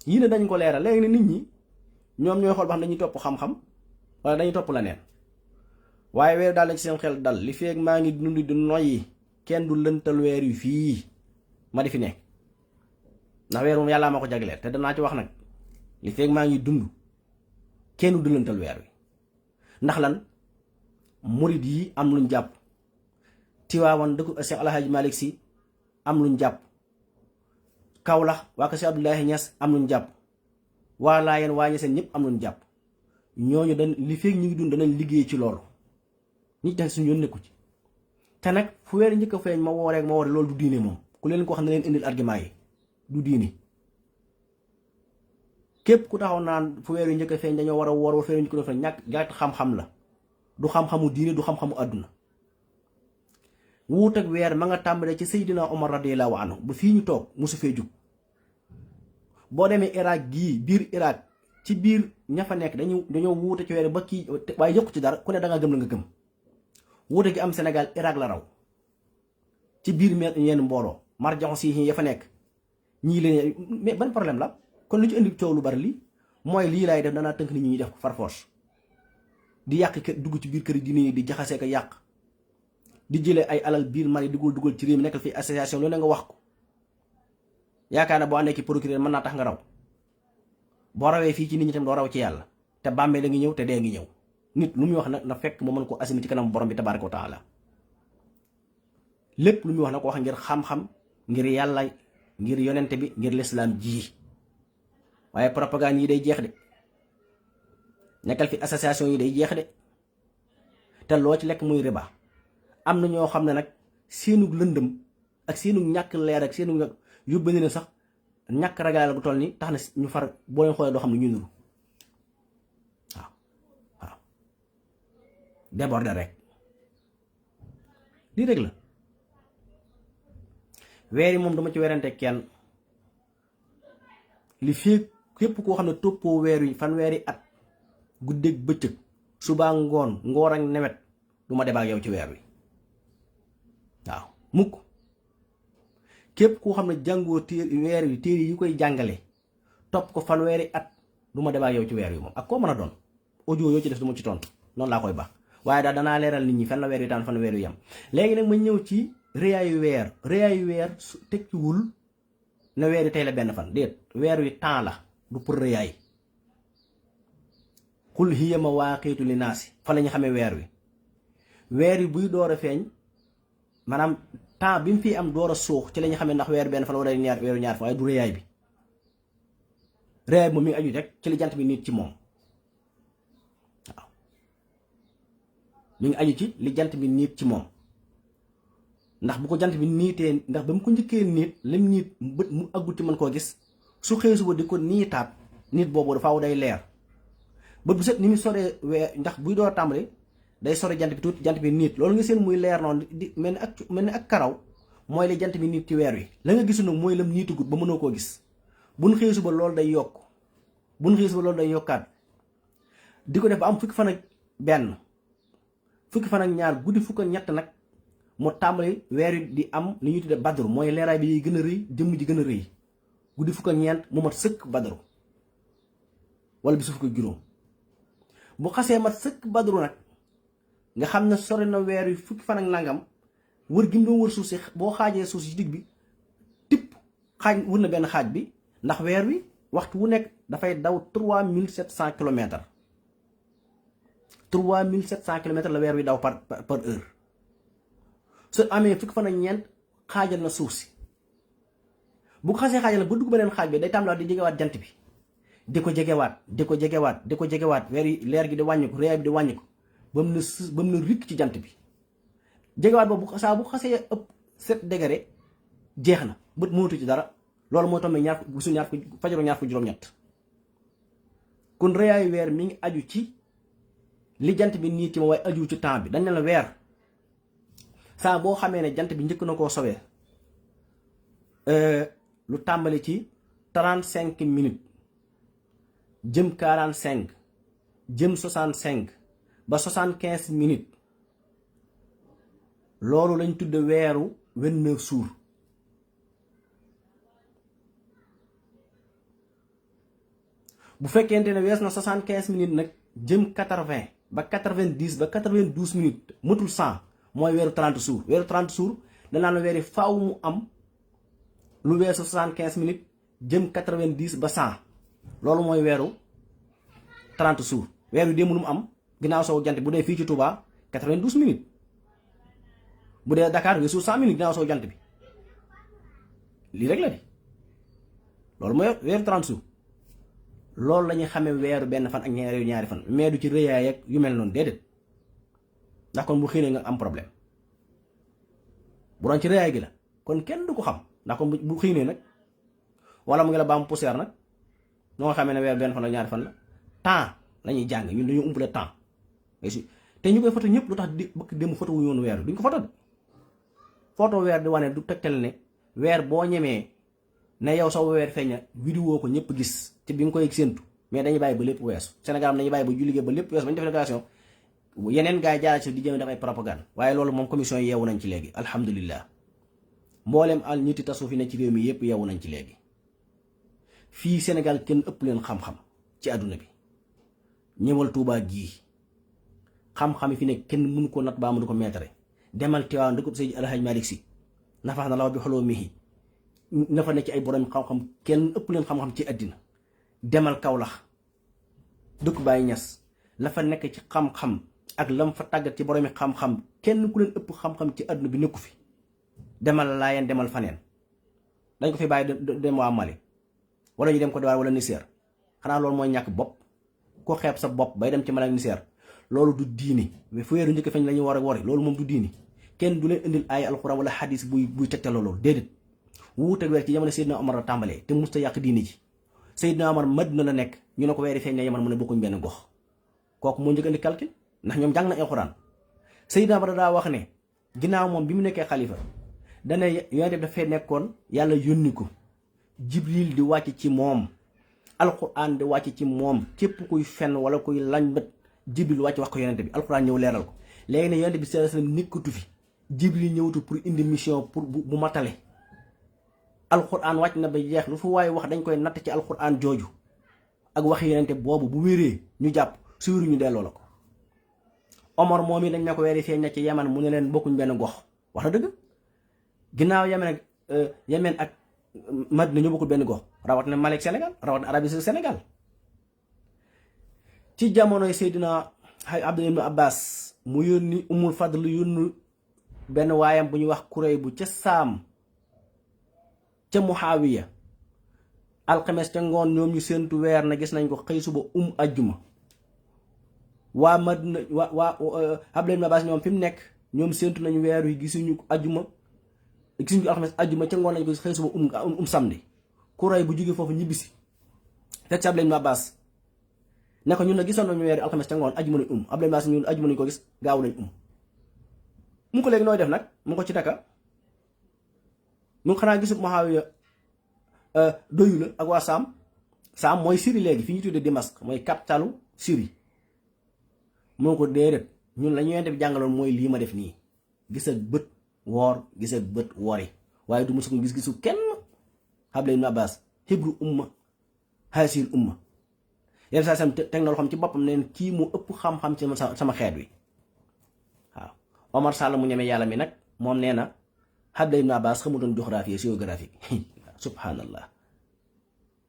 yii ne dañ ko leeral léegi ne nit ñi ñoom ñooy xool ba xam dañuy topp xam-xam wala dañuy topp la neen waaye weer daal la ci seen xel dal li feeg maa ngi dund di noyyi kenn du lëntal weer yu fii ma di fi nekk ndax weer moom yàllaa ma ko jagleel te danaa ci wax nag li feeg maa ngi dund kenn du lëntal weer wi ndax lan murid yi am luñ jàpp Tiwaawan dëkku Cheikh Alhaji Malick Sy am luñ jàpp Kaolack waa ko Cheikh Abdoulaye Niass am luñ jàpp waa Laayeen waa Ñaseen ñëpp am luñ jàpp ñooñu dañ li feeg ñu ngi dund danañ liggéey ci loolu nit dañ suñu yoon nekku ci te nag fu weer njëkk a feeñ ma wooree loolu du diine moom ku leen ko xam ne leen indil argument yi du diine képp ku taxaw naan fu weer yu njëkk a feeñ dañoo war a woor wa feeñ ñu ko feeñ ñàkk gàtt xam-xam la du xam-xamu diine du xam-xamu àdduna wuut ak weer ma nga tàmbalee ci Seydina Omar radiyallahu anhu bu fii ñu toog mosu fee jug boo demee Irak gii biir Irak ci biir ña fa nekk dañoo wuute ci weer ba kii waaye yëkku ci dara ku ne da nga gëm la nga gëm wuute gi am Sénégal Irak la raw ci biir yenn mbooloo marjaxo si ya fa nekk ñii leen mais ban problème la kon lu ci indi coow lu bari lii mooy lii laay def danaa tënk nit ñi ñuy def ko farforce di yàq kër dugg ci biir kër diine yi di jaxasee ko yàq di jëlee ay alal biir Mali dugal ci réew mi nekkal fi association lu ne nga wax ko yaakaar na boo àndee ki procureur mën naa tax nga raw boo rawee fii ci nit ñi tam doo raw ci yàlla te bàmmee la ngi ñëw te dee ngi ñëw nit lu muy wax nag na fekk mu mën ko assumé ci kanam borom bi tabaaraka wa taala lépp lu muy wax na ko wax ngir xam-xam ngir yàlla ngir yonente bi ngir lislaam ji waaye propagande yi day jeex de nekkal fi association yi day jeex de te loo ci lekk muy riba am na ñoo xam ne nag seenug lëndëm ak seenug ñàkk leer ak seenug yóbbu ne sax ñàkk ragal gu toll ni tax na ñu far boo leen xoolee doo xam ne ñu nuru waaw déborder rek lii rek la weer yi moom dama ci werante kenn li fii képp koo xam ne toppoo weer yi fanweeri at guddeeg bëccëg subaa ngoon ngoor ak nawet du ma débat ak yow ci weer wi waaw mukk képp koo xam ne jàngoo weer wi téere yi koy jàngale topp ko fanweeri at du ma débat ak yow ci weer wi moom ak koo mën a doon audio yoo ci def du ma ci tontu noonu laa koy baax waaye daal danaa leeral nit ñi fan la weer wi taan fan la weer wi yam léegi nag ma ñëw ci rëyaayu weer su tekkiwul ne weer wi tey la benn fan déet weer wi temps la du pour rëyaay xul hiya mawaaqiitu li naasi fa la ñu xamee weer wi buy door a feeñ maanaam temps bi mu fi am door a suux ci la ñu xamee ndax weer benn fan wala weeru ñaar fan waaye du rëyaay bi rëyaay bi moom mi ngi aju rek ci li jant bi nit ci moom waaw mi ngi aju ci li jant bi nit ci moom ndax bu ko jant bi niitee ndax ba mu ko njëkkee niit lim niit bët mu agguti mën koo gis su xëy suba di ko niitaat nit boobu dafaaw day leer bët bu set ni mu soree weer ndax buy door a tàmbali day sore jant bi tuuti jant bi niit loolu nga seen muy leer noonu di mel ni ak karaw mooy li jant bi niit ci weer wi la nga gisu nag mooy lam niitugut ba mënoo koo gis buñ xëy suba loolu day yokk buñ xëy suba loolu day yokkaat di ko def ba am fukki fan ak benn fukki fan ak ñaar guddi fukk ak ñett nag mu tàmbali weer wi di am li ñuy tudde badru mooy leeraay bi yiy gën a rëy jëmm ji gën a rëy guddi fukk ak ñeent mu mat sëkk badru wala bisu fukk ak juróom bu xasee mat sëkk badru nag nga xam ne sori na weer wi fukki fan ak nangam wër gi mu doon wër suuf si boo xaajee suuf si ci digg bi tipp xaaj wër na benn xaaj bi ndax weer wi waxtu wu nekk dafay daw 3700 kilomètres 3700 kilomètres la weer wi daw par heure su amee fukki fan ak ñeent xaajal na suuf si bu ko xasee xaajal na ba dugg beneen xaaj bi day tàmbaliwaat di jegewaat jant bi di ko jegewaat weer yi leer gi di wàññi ko réyaay bi di wàññi ko ba mu ne rikk ci jant bi jegewaat boobu saa bu xasee ëpp 7 degré jeex na bët mënatu ci dara loolu moo tombé fajaru ñaar fukk juróom-ñett kon rëyaayu weer mi ngi aju ci li jant bi nii ci ma waaye aju ci temps bi dañ ne la weer saa boo xamee ne jant bi njëkk na koo sowee lu tàmbali ci 35 minutes jëm 45 jëm 65 ba 75 minutes loolu lañ tudde weeru 29 jours. bu fekkente ne wees na 75 minutes nag jëm 80 ba 90 ba 92 minutes matul 100 mooy weeru 30 jours. weeru 30 jours danaa la weeri faaw mu am lu weesu 75 minutes jëm 90 ba 100 loolu mooy weeru 30 jours. weeru démb lu mu am ginnaaw sow jant bu dee fii ci Touba 92 minutes bu dee Dakar weesu 100 minutes ginnaaw sow jant bi lii rek la di loolu mooy weeru 30 jours. loolu la ñuy xamee weeru benn fan ak ñaari fan mais du ci rëyaay ak yu mel noonu déedéet ndax kon bu xiinee nga am problème bu doon ci rëyaay gi la kon kenn du ko xam ndax kon bu xiinee nag wala mu ngi la baam poussière nag ñoo xamee ne weeru benn fan ak ñaari fan la temps la ñuy jàng ñun dañoo umpale temps te ñu koy foto ñëpp lu tax bëgg dem foto wu ñoon weer duñ ko foto de foto weer di wane du tegtal ne weer boo ñemee ne yow saw weer feeña vidéo ko ñëpp gis ci bi nga koy séentu mais dañuy bàyyi ba lépp weesu Sénégal am dañuy bàyyi ba julligee ba lépp weesu ba ñu def déclaration yeneen gars yi jaarale ci di jëm def ay propagande waaye loolu moom commission yeewu nañ ci léegi alhamdulilah mboolem al ñitti tasuf yi ne ci réew mi yëpp yeewu nañ ci léegi fii Sénégal kenn ëpp leen xam-xam ci àdduna bi ñëwal Tuubaa gii xam-xam yi fi ne kenn mënu ko nat baa mënu ko meetare demal Tiwaawan dëkkub Seydi Alhaji Malick Si nafax na law bi xoloo mihi na fa ne ci ay borom xam-xam kenn ëpp leen xam-xam ci àddina demal Kawlax dëkk Baay Ñas la fa nekk ci xam-xam ak lam fa tàggat ci boromi xam-xam kenn ku leen ëpp xam-xam ci àdduna bi nekku fi demal Laayeen demal faneen dañ ko fi bàyyi dem waa Mali wala ñu dem ko diwaan wala Niger xanaa loolu mooy ñàkk bopp ko xeeb sa bopp bay dem ci Mali ak Niger loolu du diini mais fu weeru njëkk feeñ la ñuy war a wori loolu moom du diini kenn du leen indil ay alxuraan wala xadis buy tegtaloo loolu déedéet wuuteeg weer ci jamono Seydina Omar la tàmbalee te musta yàq diini ji Seydina Omar Madina la nekk ñu ne ko weeri feeñ ne Yaman mu ne bokkuñ benn gox kooku moo njëkk indi calcul ndax ñoom jàng na alxuraan Seydina Omar daa wax ne ginnaaw moom bi mu nekkee xalifa dana yonent bi dafay nekkoon yàlla yónni ko Jibril di wàcc ci moom alxuraan di wàcc ci moom képp kuy fenn wala kuy lañ bët Jibril wàcc wax ko yonent bi alxuraan ñëw leeral ko léegi ne yonent bi sallallahu alayhi wasallam nekkatu fi Jibril ñëwatu pour indi mission pour bu matale alxuraan wàcc na ba jeex lu fu waaye wax dañ koy natt ci alxuraan jooju ak waxi yonent boobu bu wéree ñu jàpp su wéru ñu delloo la ko Omar moom yi dañ ne ko weeri feeñ na ci Yaman mu ne leen bokkuñ benn gox wax na dëgg ginnaaw Yemen ak Madina ñu bokkul benn gox rawat na Mali ak Sénégal rawat na Arabie Sénégal ci jamonoy Seydina Abdullah ibn Abbas mu yónni Umul Fadl yónni benn waayam bu ñuy wax Kurayb ca Saam ca Muhaawiya alxames ca ngoon ñoom ñu séentu weer na gis nañ ko xëy suba ajjuma waa Madina waa Abdullah ibn Abbas ñoom fi mu nekk ñoom séentu nañu weer yi gisuñu ajjuma gisuñu ko alxames ajjuma ca ngoon lañ ko xëy suba samedi Kurayb bu jógee foofu ñibbisi fekk ci Abdullah ibn Abbas ne ko ñun na gisoon nañu weer alxames ca ngoon ajjuma lañ Abdullah ibn Abbas ñun ajjuma lañ ko gis gaaw lañ mu ko léegi nooy def nag mu ko ci taka mu xanaa gisub Muhaawiya doyu la ak waa Saam mooy Syrie léegi fi ñu tuddee Damas mooy capitalu Syrie moo ko déedéet ñun la ñu yonent bi jàngaloon mooy lii ma def nii gis ak bët woor gis ak bët wori waaye du musu ko gis-gisu kenn Abdullah ibn Abbas xibru umma haasil umma yenn saa sam teg na loo xam ci boppam neen kii moo ëpp xam-xam ci sama xeet wi waaw Omar Sall mu ñeme yàlla mi nag moom nee na Abdullah ibn Abbas xamu doon géographie géographique subhanallah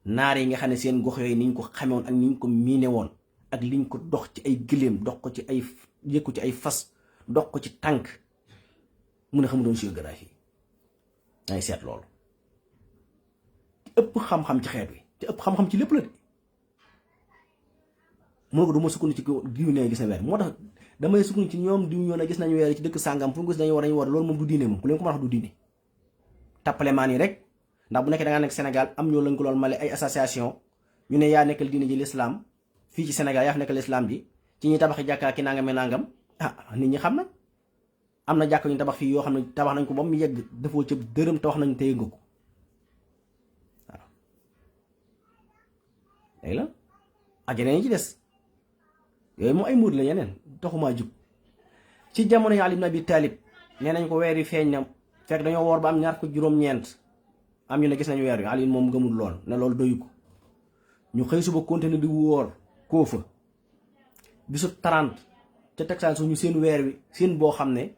naar yi nga xam ne seen gox yooyu niñ ko xamewoon ak niñ ko miine woon ak liñ ko dox ci ay gëléem dox ko ci ay yëkku ci ay fas dox ko ci tànk mu ne xamu doon géographie dangay seet loolu ëpp xam-xam ci xeet wi te ëpp xam-xam ci lépp la de moo ko du ma sukkandiku ci diw ne gis na weer moo tax damay sukkandiku ci ñoom diw ñoo ne gis nañu weer ci dëkk sàngam fu mu gis dañu war loolu moom du diine moom ku leen ko mën a wax du diine tappale maan yi rek ndax bu nekkee da ngaa nekk Sénégal am ñoo lañ ko lool male ay association ñu ne yaa nekkal diine ji l'islam fii ci Sénégal yaa fi nekkal l'islam ji ci ñuy tabaxi jàkkaa ki nangam nit ñi xam na am na jàkk ñu tabax fii yoo xam ne tabax nañ ko ba mu yegg defoo ca dërëm te wax nañ téye nga ko waaw léegi la ak yeneen yi ci des yooyu moom ay muur la yeneen taxumaa jug ci jamono yi Ali ibn Abi Talib nee nañ ko weer yi feeñ na fekk dañoo woor ba am ñaar ko juróom-ñeent am ñu ne gis nañu weer wi Ali moom gëmul lool ne loolu doyu ko ñu xëy suba continuer di woor koo fa bisu 30 ca Texas ñu seen weer wi seen boo xam ne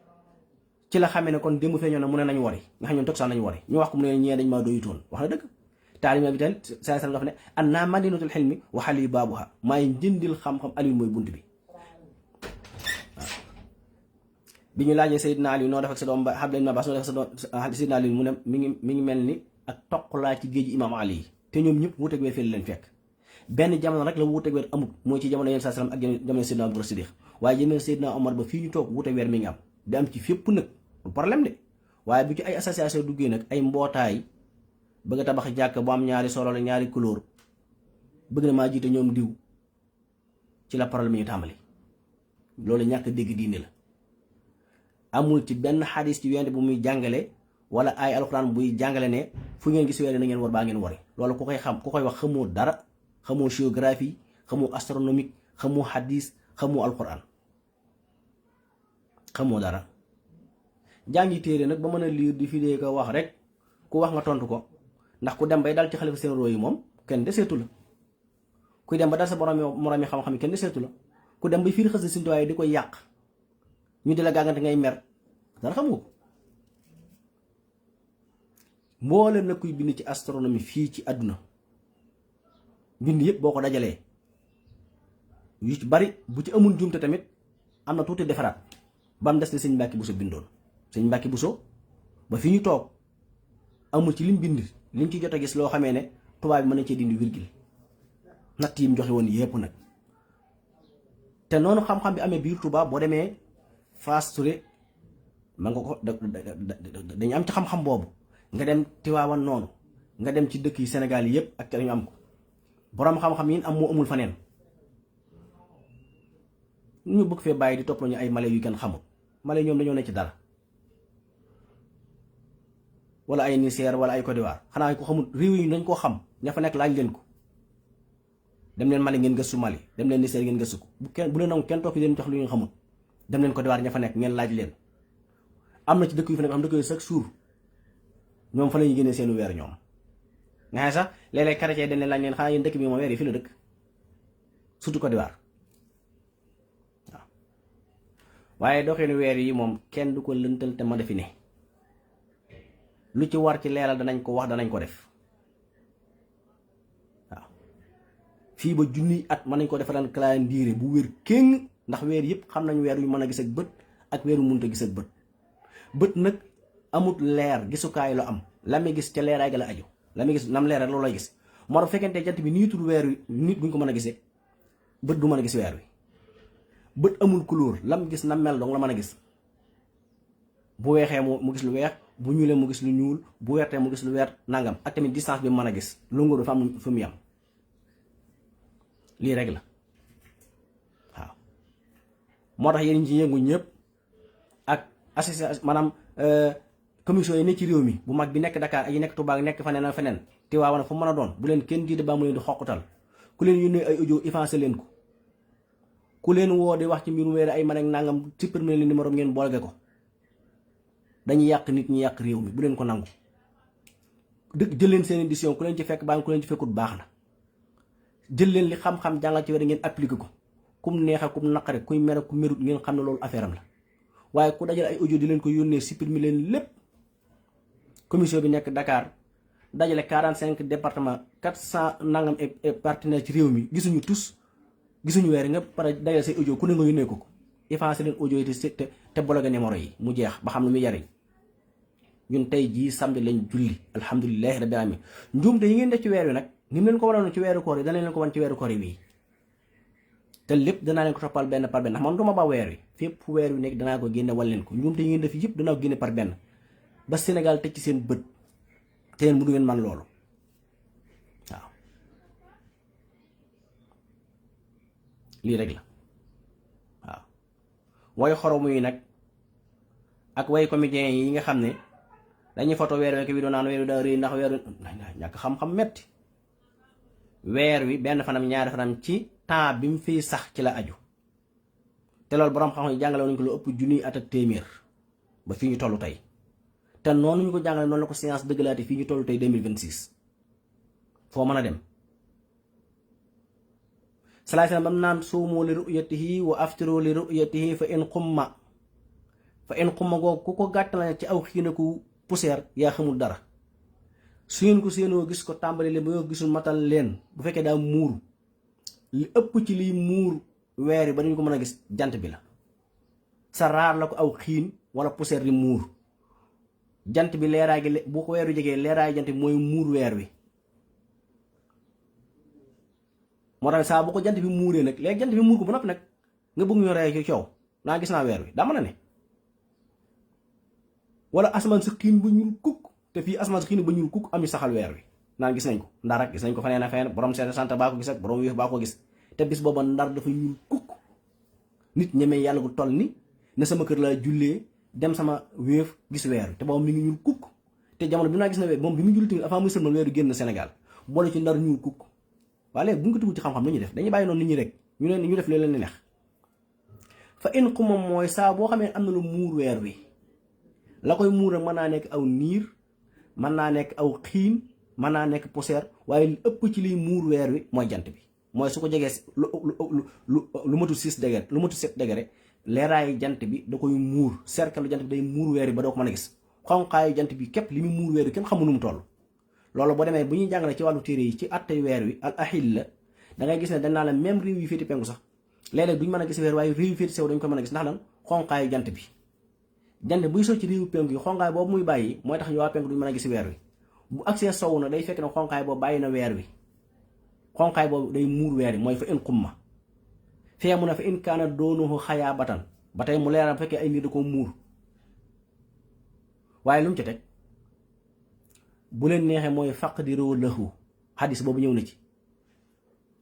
ci la xamee ne kon démb feeñoon na mu ne nañ wari nga xam ñoom Texas nañu wari ñu wax ko mu ne ñee dañ maa doyutoon wax na dëgg taalima bi tamit saa sallam dafa ne an naa madinatul xilmi wa xali baabuha maay njëndil xam-xam Ali mooy bunt bi bi ñu laajee Seydina Ali noo def ak sa doom ba Abdullah ibn Abbas noo def ak sa doom Seydina Ali mu ne mi ngi mel ni ak toq laa ci géej imam Ali yi te ñoom ñëpp wuuteeg weer fii leen fekk benn jamono rek la wuuteeg weer amut mooy ci jamono yéen saa sallam ak jamono Seydina Abubakar Siddiq waaye jamono Seydina Omar ba fii ñu toog wuuteeg weer mi ngi am di am ci fépp nag du problème de waaye bu ci ay association duggee nag ay mbootaay bëgg a tabax jàkk bu am ñaari solo la ñaari couleur bëgg na maa jiite ñoom diw ci la problème yi tàmbali loolu ñàkk dégg diine la amul ci benn xadis ci wende bu muy jàngale wala ay alxuraan buy jàngale ne fu ngeen gis weer na ngeen war baa ngeen wari loolu ku koy xam ku koy wax xamoo dara xamoo géographie xamoo astronomique xamoo xadis xamoo alxuraan xamoo dara jàngi téere nag ba mën a liir di fidee ko wax rek ku wax nga tontu ko ndax ku dem bay dal ci xalifa seen roo yi moom kenn deseetu la kuy dem ba dal sa moromi xam-xam yi kenn deseetu la ku dem bay fiir xës Sëriñ Tuubaa di koy yàq ñu di la gàggante ngay mer dara xam nga ko mboolem na kuy bind ci astronomie fii ci àdduna bind yëpp boo ko dajalee yu ci bari bu ci amul jumte tamit am na tuuti defaraat ba mu des ne sëñ Mbàkke Buso bindoon sëñ Mbàkke Buso ba fi ñu toog amul ci lim bind liñ ci jot a gis loo xamee ne tubaab bi mën na cee dindi virgule natt yi mu joxe woon yépp nag te noonu xam-xam bi amee biir Tuubaa boo demee Faas Touré ma nga ko dañu am ci xam-xam boobu nga dem Tiwaawan noonu nga dem ci dëkk yi Sénégal yi yépp ak te dañu am ko boroom xam-xam yi am moo amul faneen ñu bëgg fee bàyyi di topp ñu ay male yu kenn xamul male ñoom dañoo ne ci dara wala ay Niger wala ay Côte d'Ivoire xanaa ko xamul réew yi dañ koo xam ña fa nekk laaj leen ko dem leen Mali ngeen gëstu Mali dem leen Niger ngeen gëstu ko bu leen nangu kenn toog fi leen jox lu ñu xamul dem leen Côte d'Ivoire ña fa nekk ngeen laaj leen am na ci dëkk yu fa nekk xam dëkk yooyu chaque jour ñoom fa la ñuy génnee seenu weer ñoom nga xam sax léeg-léeg chrétien dañ leen laaj leen xanaa yéen dëkk bi moom weer yi fi la dëkk surtout Côte d'Ivoire waaw waaye doxinu weer yi moom kenn du ko lëntal te ma defi ne lu ci war ci leeral danañ ko wax danañ ko def waaw fii ba junniy at mën nañ ko defaral calendrier bu wér kéng ndax weer yëpp xam nañ weer yu mën a gis ak bët ak weer yu mënut a gis ak bët bët nag amut leer gisukaay la am la muy gis ca leeraay ga la aju la muy gis nam leer rek loolu lay gis moo tax fekkente jant bi nii tudd weer wi nit buñ ko mën a gisee bët du mën a gis weer wi bët amul couleur lam gis nam mel dong la mën a gis bu weexee mu gis lu weex bu ñuulee mu gis lu ñuul bu weertee mu gis lu weer nangam ak tamit distance bi mu mën a gis longueur dafa am fu mu yam lii rek la waaw moo tax yéen ci yëngu ñëpp ak association maanaam commission yi ne ci réew mi bu mag bi nekk Dakar ak yi nekk Touba nekk feneen ak feneen Tiwaawan fu mën a doon bu leen kenn jiite ba mu leen di xoqutal ku leen yónnee ay audio effacé leen ko ku leen woo di wax ci mbirum weer ay man ak nangam supprimer leen numéro ngeen boolge ko dañuy yàq nit ñi yàq réew mi bu leen ko nangu dëgg jël leen seen édition ku leen ci fekk baa ku leen ci fekkut baax na jël leen li xam-xam jàngal ci weer ngeen appliqué ko kum neexe kum naqare kuy mere ku merut ngeen xam ne loolu affaire am la waaye ku dajal ay audio di leen ko yónnee supprimer leen lépp commission bi nekk Dakar dajale 45 département 400 nangam et partenaire ci réew mi gisuñu tous gisuñu weer nga pare dajale say audio ku ne nga yónnee ko effacé leen audio yi te bloqué numéro yi mu jeex ba xam ne muy jariñ ñun tey jii samedi lañ julli alhamdulilahi rabbil alamin njuumte yi ngeen def ci weer wi nag ni mu leen ko waroon ci weeru koor yi dana leen ko wan ci weeru koor yi bii te lépp danaa leen ko toppal benn par benn ndax man duma ba weer wi fépp weer wi nekk danaa ko génne wal leen ko njuumte yi ngeen def yëpp danaa ko génne par benn ba Sénégal teg ci seen bët te yéen mënu ngeen man loolu waaw lii rek la waaw way xoromu yi nag ak way comédien yi nga xam ne dañuy photo weer wi ko vidéo naan weer wi daa rëy ndax weer wi ñàkk xam-xam metti weer wi benn fanam ñaari fanam ci temps bi mu fiy sax ci la aju te loolu borom xam-xam yi jàngale nañu ko lu ëpp junniy at ak téeméer ba fii ñu toll tey te noonu ñu ko jàngale noonu la ko science dëggalaate fii ñu toll tey 2026 foo mën a dem. salaay salaam bam naan suumu li ru'yatihi wa aftiru li ru'yatihi fa in xumma googu ku ko gàttal ci aw xiinaku poussière yaa xamul dara. su ngeen ko seenoo gis ko tàmbali leen ba yoo gisul matal leen bu fekkee daa muuru li ëpp ci liy muur weer yi ba ñu ko mën a gis jant bi la. sa raar la ko aw xiin wala poussière di muur jant bi leeraay gi bu ko weeru jegee leeraay jant bi mooy muur weer wi. moo tax saa bu ko jant bi muuree nag léegi jant bi muur ko ba noppi nag nga bëgg ñu rey ci coow naa gis naa weer wi daa mën a ne. wala asamaan si xiin ba ñuul kukk te fii asamaan si xiin ba ñuul kukk am ñu saxal weer wi naan gis nañ ko ndar ak gis nañ ko feneen ak feneen borom seen sant baa ko gis ak borom wéef baa ko gis te bis booba ndar dafa ñuul kukk. nit ñemee yàlla gu toll ni ne sama kër laa jullee dem sama wéef gis weer wi te booba mi ngi ñuul kukk te jamono bi naa gis na weer moom bi mu julli tamit avant muy sëlmal weer wi génn Sénégal boole ci ndar ñuul kukk. waaye léegi bu ñu ko tugg ci xam-xam lu ñuy def dañuy bàyyi noonu nit ñi rek ñu def leen neex. fa in xuma mooy saa boo xamee am na lu muur weer wi la koy muur nag mën naa nekk aw niir mën naa nekk aw xiin mën naa nekk poussière waaye li ëpp ci liy muur weer wi mooy jant bi. mooy su ko jegee lu matul 6 degré lu matul 7 degré leeraayu jant bi da koy muur cercle jant bi day muur weer wi ba doo ko mën a gis xonqaayu jant bi képp li muy muur weer wi kenn xamu nu mu toll. loolu boo demee bu ñuy jàngale ci wàllu téere yi ci attey weer wi al ahil la da ngay gis ne dañ naa la même réew yi féeti penku sax léeg-léeg duñ mën a gis weer waaye réew yi féeti sew dañ ko mën a gis ndax lan xonqaayu jant bi. jant buy soo ci réewu penku yi xonqaay boobu muy bàyyi mooy tax ñu waa penku duñ mën a gis weer wi bu agsee sow na day fekk ne xonqaay boobu bàyyi na weer wi xonqaay boobu day muur weer wi mooy fa in xumma fee mu ne fa in kaana doonuhu xayaa batan ba tey mu leeral fekkee ay nit da ko muur waaye lu mu ci teg bu leen neexee mooy faqdiroo lahu xadis boobu ñëw na ci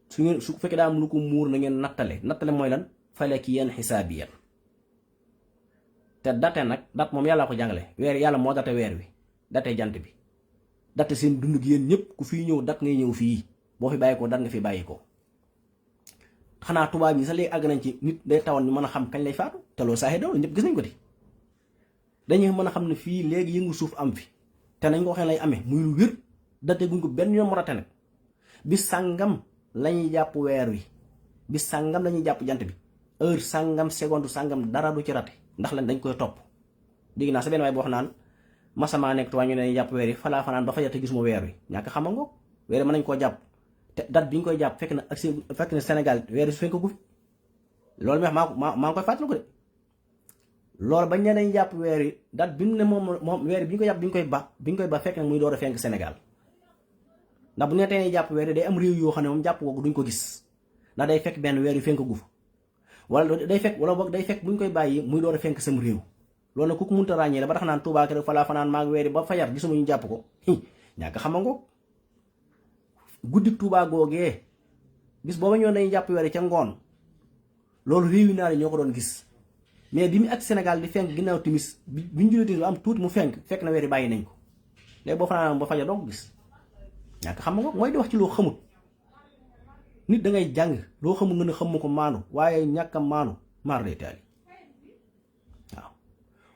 su fekkee daa am lu ko muur na ngeen nattale mooy lan falakiyan xisaabiyan te date nag dat moom yàllaa ko jàngale weer yàlla moo date weer wi date jant bi date seen dund gi yéen ñëpp ku fii ñëw dat ngay ñëw fii boo fi bàyyi ko dat nga fi bàyyi ko xanaa tubaab yi sax léegi àgg nañ ci nit day tawan ñu mën a xam kañ lay faatu te loolu saaxee daw ñëpp gis nañ ko di dañuy mën a xam ne fii léegi yëngu suuf am fi te nañ ko waxee lay amee muy lu wér date guñ ko benn yoon mu rate nag bis sàngam lañuy jàpp weer wi bis sàngam lañuy jàpp jant bi heure sàngam seconde sàngam dara du ci rate ndax lan dañ koy topp. dégg naa sa benn waay boo wax naan masamaa nekk tuwaa ñu ne jàpp weer yi falaa fanaan ba fa te gisuma weer wi ñàkk xama ngoog weer mën nañ koo jàpp te date bi ñu koy jàpp fekk na Sénégal weer yi su fekk gu fi loolu mi wax maa ngi koy fàttaliku de loolu bañ ne dañuy jàpp weer yi date bi mu ne moom weer bi ñu ko jàpp bi ñu koy ba fekk na muy door a fenk Sénégal ndax bu ñu tey jàpp weer yi day am réew yoo xam ne moom jàpp googu duñ ko gis ndax day fekk benn weer yu fenk gu fa wala day fekk bu ñu koy bàyyi muy door a fenk sam réew loolu nag ku ko mënta ràññee la ba tax naan Tuubaa rek falaa fanaan maag weer yi ba fajar gisuma ñu jàpp ko ñàkk xam nga guddi Tuubaa googee bis booba ñoo dañuy jàpp weer yi ca ngoon loolu réew yi naar yi ñoo ko doon gis mais bi mu ak Sénégal di fenk ginnaaw timis bi ñu julee timis am tuuti mu fekk na weer yi bàyyi nañ ko léegi boo fanaan ba fajar doo ko gis ñàkk xam nga mooy di wax ci loo xamut nit da ngay jàng loo xamul nga ne xam ko maanu waaye ñàkk a maanu maar day taali waaw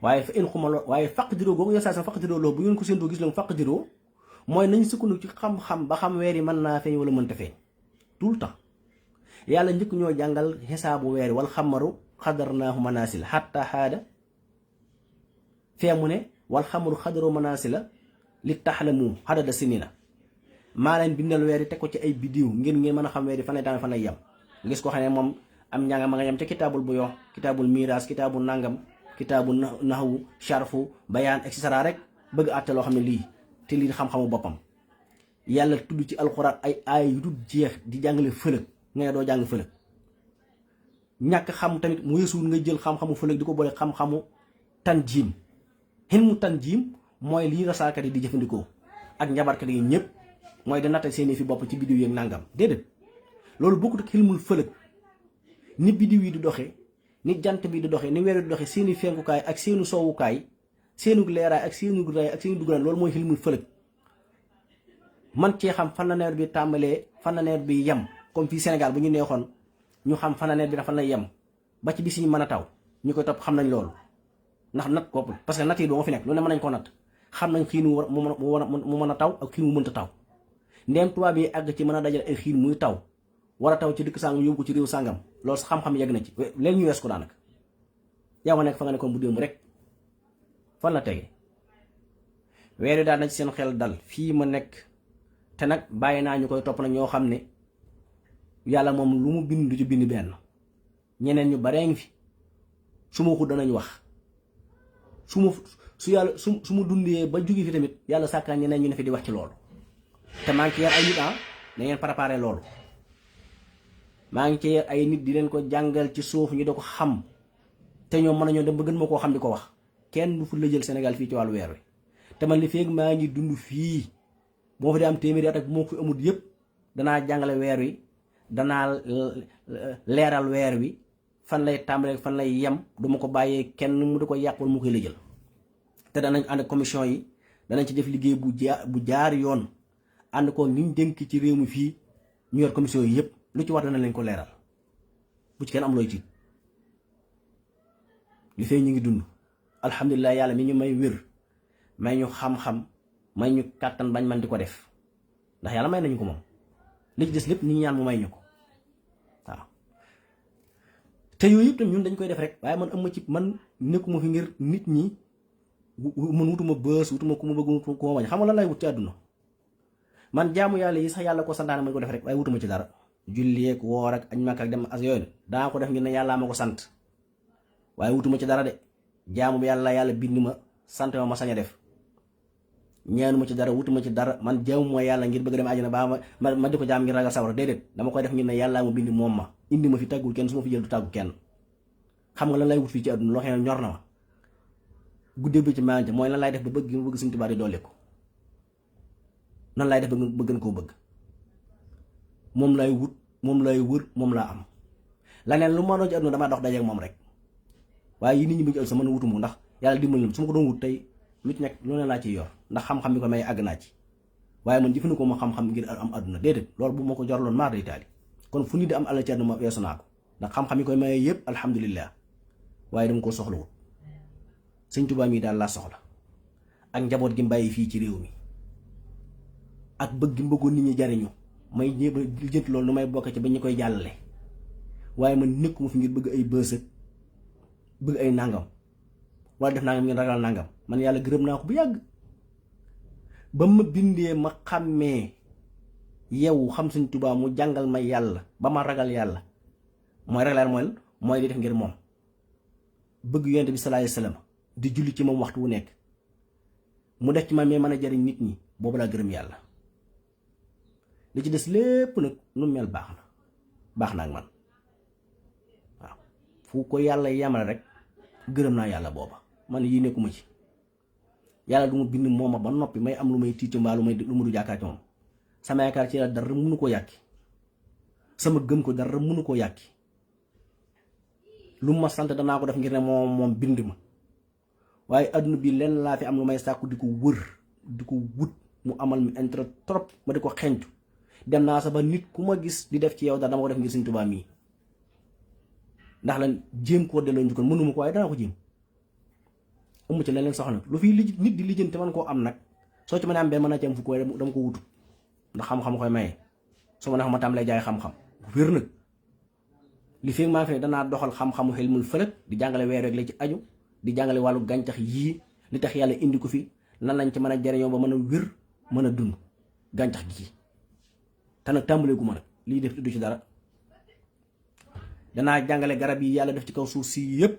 waaye fa in xuma waaye faq diroo googu yow saa faq diroo loolu bu ngeen ko séentoo gis loolu faq diroo mooy nañ sukkandiku ci xam-xam ba xam weer yi mën naa feeñ wala mënta feeñ tout le temps yàlla njëkk ñoo jàngal xisaabu weer yi wal xamaru xadarnaahu manaasil xatta xaada fee mu ne wal xamaru xadaru manaasila li taxlamu xadada sinina maa leen bindal weer yi teg ko ci ay bidiw ngeen mën a xam weer yi fan lay tànn fan lay yem gis ko xam ne moom am njàngam ma nga yem ca kitaabul bu yox kitaabul miraas kitaabul nangam kitaabul naxwu sharfu bayaan et cetera rek bëgg àtte loo xam ne lii te lii xam-xamu boppam yàlla tudd ci alxuraan ay aay yu dul jeex di jàngale fëlëg nga ne doo jàng fëlëg ñàkk xam tamit mu yeesuwul nga jël xam-xamu fëlëg di ko boole xam-xamu tanjiim xilmu tanjiim mooy lii rasaakat yi di jëfandikoo ak njabarkat yi ñëpp mooy da natta seeni fi bopp ci biddiw yeeg nangam déedéet loolu bokkut ak xilmul fëlëg ni biddiw yi di doxe ni jant bi di doxe ni weer di doxe seeni fenkukaay ak seenu soowukaay seenug leeraay ak seenu raay ak seenu dugalaan loolu mooy xilmul fëlëg man cee xam fan la nawet bi tàmbalee fan la nawet bi yem comme fii Sénégal bu ñu neexoon ñu xam fan la nawet bi dafa lay yem ba ci bis yi mën a taw ñu koy topp xam nañ loolu ndax nat ko parce que nat yi doo nga fi nekk lu ne mën nañ koo natt xam nañ xiin mu mën a taw ak xiin mu mënta taw ndeem tubaab yi àgg ci mën a dajal ay xiin muy taw war a taw ci dëkk sàngam yóbbu ko ci réew sàngam loolu sa xam-xam yegg na ci léegi ñu wees ko daanaka yaa nga nekk fa nga nekkoon bu démb rek fan la tege weer yi daal na ci seen xel dal fii ma nekk te nag bàyyi naa ñu koy topp nag ñoo xam ne yàlla moom lu mu bind du ci bind benn ñeneen ñu baree ngi fi su ma ko danañ wax su ma dundee ba jóge fi tamit yàlla sàkkaan ñeneen ñu ne fi di wax ci loolu te maa ngi ci yar ay nit na ngeen préparé loolu maa ngi ci yar ay nit di leen ko jàngal ci suuf ñu da ko xam te ñoom mën nañoo dem ba gën ma koo xam di ko wax kenn du fu la jël Sénégal fii ci wàllu weer wi te man li feeg maa ngi dund fii moo fi di am téeméeri at ak moo fi amut yëpp danaa jàngale weer wi danaa leeral weer wi fan lay tàmbalee fan lay yem duma ko bàyyee kenn mu di ko yàq wala mu koy la jël te danañ ànd ak commission yi danañ ci def liggéey bu jaar yoon ànd ko niñ dénk ci réew mi fii ñu yor commission yi yëpp lu ci war dana leen ko leeral bu ci kenn am looy tiit li fee ñu ngi dund alhamdulilah yàlla mi ñu may wér may ñu xam-xam may ñu kàttan bañ man di ko def ndax yàlla may nañu ko moom li ci des lépp ñu ñaan mu may ñu ko waaw te yooyu yëpp tam ñun dañ koy def rek waaye man am ma ci man nekkuma fi ngir nit ñi man wutuma bës wutuma ku ma bëgg wutuma ku ma bañ xam nga lan lay wut ci àdduna man jaamu yàlla yi sax yàlla ko santaane ma ko def rek waaye wutuma ci dara julli ak woor ak añ Makka ak dem as yooyu daa ko def ngir ne yàllaa ma ko sant waaye wutuma ci dara de jaamu yàlla bind ma sant ma sañ a def ñaanuma ci dara wutuma ci dara man jaamu ma yàlla ngir bëgg dem àjjana baa ma di ko jaam ngir ragal sawara déedéet dama koy def ngir ne yàllaa ma bind moom ma indi ma fi tàggul kenn su ma fi jël du tàggu kenn xam nga lan lay wut fii ci àdduna loo xam ne ñor na ma guddee bi ci maante mooy lan laay def ba bëgg ma bëgg Sëñ Tuubaa di dolli ko nan laay def ba gën koo bëgg moom lay wut moom lay wër moom laa am laneen lu ma doon ci àdduna damaa dox dajeek moom rek waaye yi nit ñi bu ñu ci sa mën a wutumu ndax yàlla dimbali na su ma ko doon wut tey lu ci nekk lu ne laa ciy yor ndax xam-xam bi ko may àgg naa ci waaye man jëfandikoo ma xam-xam ngir am àdduna déedéet loolu bu ma ko jorloon maar day taali kon fu nit di am alal ci àdduna ma weesu naa ko ndax xam-xam yi koy maye yëpp alhamdulilah waaye dama koo soxlawut Sëñ Tuubaa mi daal laa soxla ak njaboot gi mbàyyi fii ci réew mi ak bëgg gi bëggoon nit ñi jariñu may jéem a lijjanti loolu nu may bokk ci ba ñu koy jàllale waaye man nekkuma fi ngir bëgg ay bësëg bëgg ay nangam wala def nangam ngeen ragal nangam man yàlla gërëm naa ko bu yàgg ba ma bindee ma xàmmee yow xam Sëñ Tuubaa mu jàngal ma yàlla ba ma ragal yàlla mooy ragal mooy di def ngir moom bëgg Yonent bi sallallahu alayhi wasallam di julli ci moom waxtu wu nekk mu def ci ma mais mën a jariñ nit ñi boobu laa gërëm yàlla li ci des lépp nag nu mel baax na ak man waaw fu ko yàlla yamale rek gërëm naa yàlla booba man yii nekkuma ci yàlla du ma bind mooma ba noppi may am lu may tiitu mbaa lu ma du jaakaar ci moom sama yaakaar ci yàlla dara mënu ko yàkki sama gëm ko dara mënu ko yàkki lu ma sant danaa ko def ngir ne moom bind ma waaye adduna bi lenn laa fi am lu may sàkku di ko wër di ko wut mu amal mi intérêt trop ma di ko xentu dem naa sa ba nit ku ma gis di def ci yow dara dama ko def ngir Sëñ Tuubaa mii ndax lan jéem koo delloo njukkal mënuma ko waaye danaa ko jéem amu ci leneen soxla lu fi nit di lijjanti man koo am nag soo ci mën a am benn mën a ci am fukk waaye dama ko wutut ndax xam-xam koy maye su ma neex ma tam lay jaay xam-xam bu wér nag li fi maa fi danaa doxal xam-xamu xilmul falak di jàngale weer rek la ci aju di jàngale wàllu gàncax yii li tax yàlla indi ko fi nan lañ ci mën a jariñoo ba mën a wér mën a dund gàncax gi te nag tàmbalee gu ma nag lii def du ci dara danaa jàngale garab yi yàlla def ci kaw suuf si yëpp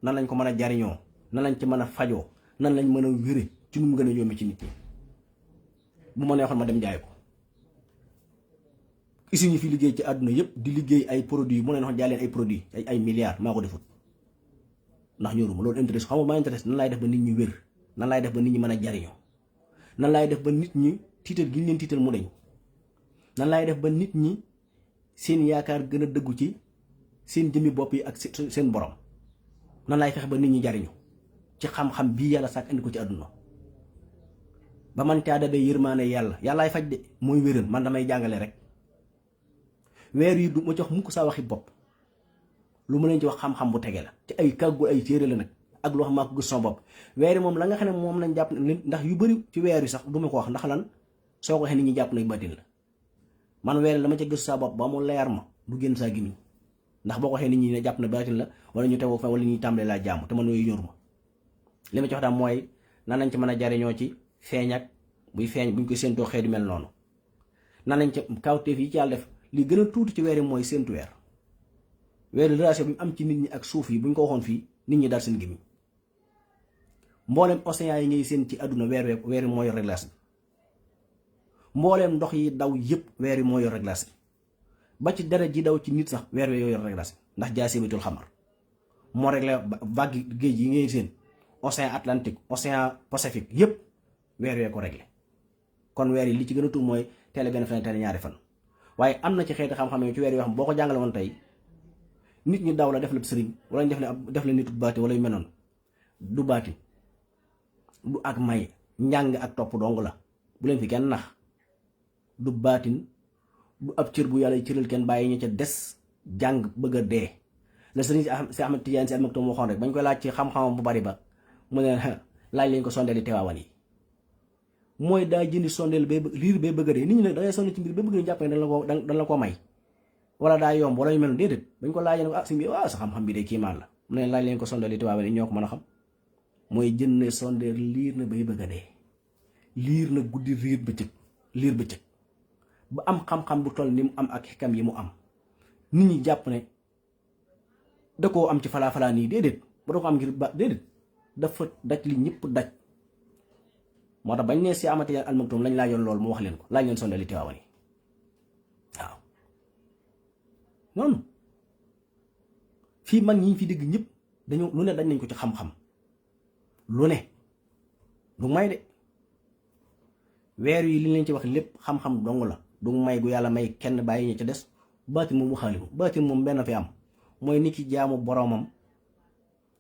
nan lañ ko mën a jariñoo nan lañ ci mën a fajoo nan lañ mën a wére ci nu mu gën a yombe ci nit ñi bu ma neexoon ma dem jaay ko usines yi fi liggéey ci àdduna yëpp di liggéey ay produits mu ne wax jaay leen ay produits ay milliards maa ko defut ndax ñoruma loolu intéresse xam nga maa intéresse nan laay def ba nit ñi wér nan laay def ba nit ñi mën a jariñoo nan laay def ba nit ñi tiital gi ñu leen tiital mu dañ nan laay def ba nit ñi seen yaakaar gën a dëggu ci seen jëmmi bopp yi ak seen borom nan laay fexe ba nit ñi jariñu ci xam-xam bii yàlla sàkk indi ko ci àdduna ba man caa dabee yërmaane yàllaay faj de mooy wéral man damay jàngale rek weer yi du ma jox mukk saa waxi bopp lu ma leen ci wax xam-xam bu tege la ci ay kàggu ay téere la nag ak loo xam maa ko gis sama bopp. weer yi moom la nga xam ne moom lañ jàpp ndax yu bëri ci weer yi sax du ma ko wax ndax lan soo ko waxee nit ñi jàpp nag baatin la man weer yi la ma ca gis sa bopp ba mu leer ma du génn saa gimiñ ndax boo ko waxee nit ñi ne jàpp na baatin la wala ñu tegoo fa wala ñuy tàmbalee laa jàmm te man yooyu ñor ma li ma ci wax daal mooy nan lañ ci mën a jariñoo ci feeñ ak buy feeñ buñ ko séentoo xeet yu mel noonu nan lañ ci kawteef yi ci yàlla def li gën a tuuti ci weer yi mooy séentu weer relation bi mu am ci nit ñi ak suuf yi buñ ko waxoon fii nit ñi daal seen gémmiñ mbooleem océan yi ngay seen ci àdduna weer yi moo yor réglage bi mbooleem ndox yi daw yëpp weer yi moo yor réglage bi ba ci deret ji daw ci nit sax weer wi yor réglage bi ndax jaasibatul xamar moo réglé vague géej yi ngay seen océan Atlantique océan Pacifique yëpp weer wee ko réglé kon weer yi li ci gën a tuut mooy teele benn fan teele ñaari fan waaye am na ci xeeti xam-xam yi ci weer yoo xam boo ko jàngale woon tey nit ñi daw la def la sëriñ wala ñu def la nitu baati wala yu mel noonu du baati du ak may njàng ak topp dong la bu leen fi kenn nax du baatin du ab cër bu yàlla cëral kenn bàyyi ñu ca des jàng bëgg a dee la sëriñ si Ahmad Tijaan si almaktum waxoon rek bañ koy laaj ci xam-xamam bu bari ba mu ne laaj leen ko sondeeli teewaawan yi mooy daa jëndi sondeel bay liir bay bëgg a dee nit ñi nag dangay sonde ci mbir ba bëgg ñu jàpp ne dañ la ko may wala daa yomb wala yu mel déedéet bañ ko laajee ne ko si bi sa xam-xam bi de kiimaan la mu ne laaj leen ko sondeeli teewaawan yi ñoo ko mën a xam mooy jënd sondeel liir na bay bëgg a dee liir na guddi liir bëccëg ba am xam-xam bu toll ni mu am ak xikam yi mu am nit ñi jàpp ne da koo am ci falaa nii déedéet ba da ko am ngir ba déedéet dafa daj li ñëpp daj moo tax bañ ne si Ahmad Tijaan almaktum lañ laajoon loolu mu wax leen ko laaj leen sondeel li Tiwaawan yi waaw noonu fii mag ñi fi dégg ñëpp dañoo lu ne dañ nañ ko ci xam-xam lu ne du may de weer yi li leen ci wax lépp xam-xam dong la du may gu yàlla may kenn bàyyi ñu ca des baatin moom waxaalimu baatin moom benn fi am mooy nit ki jaamu boromam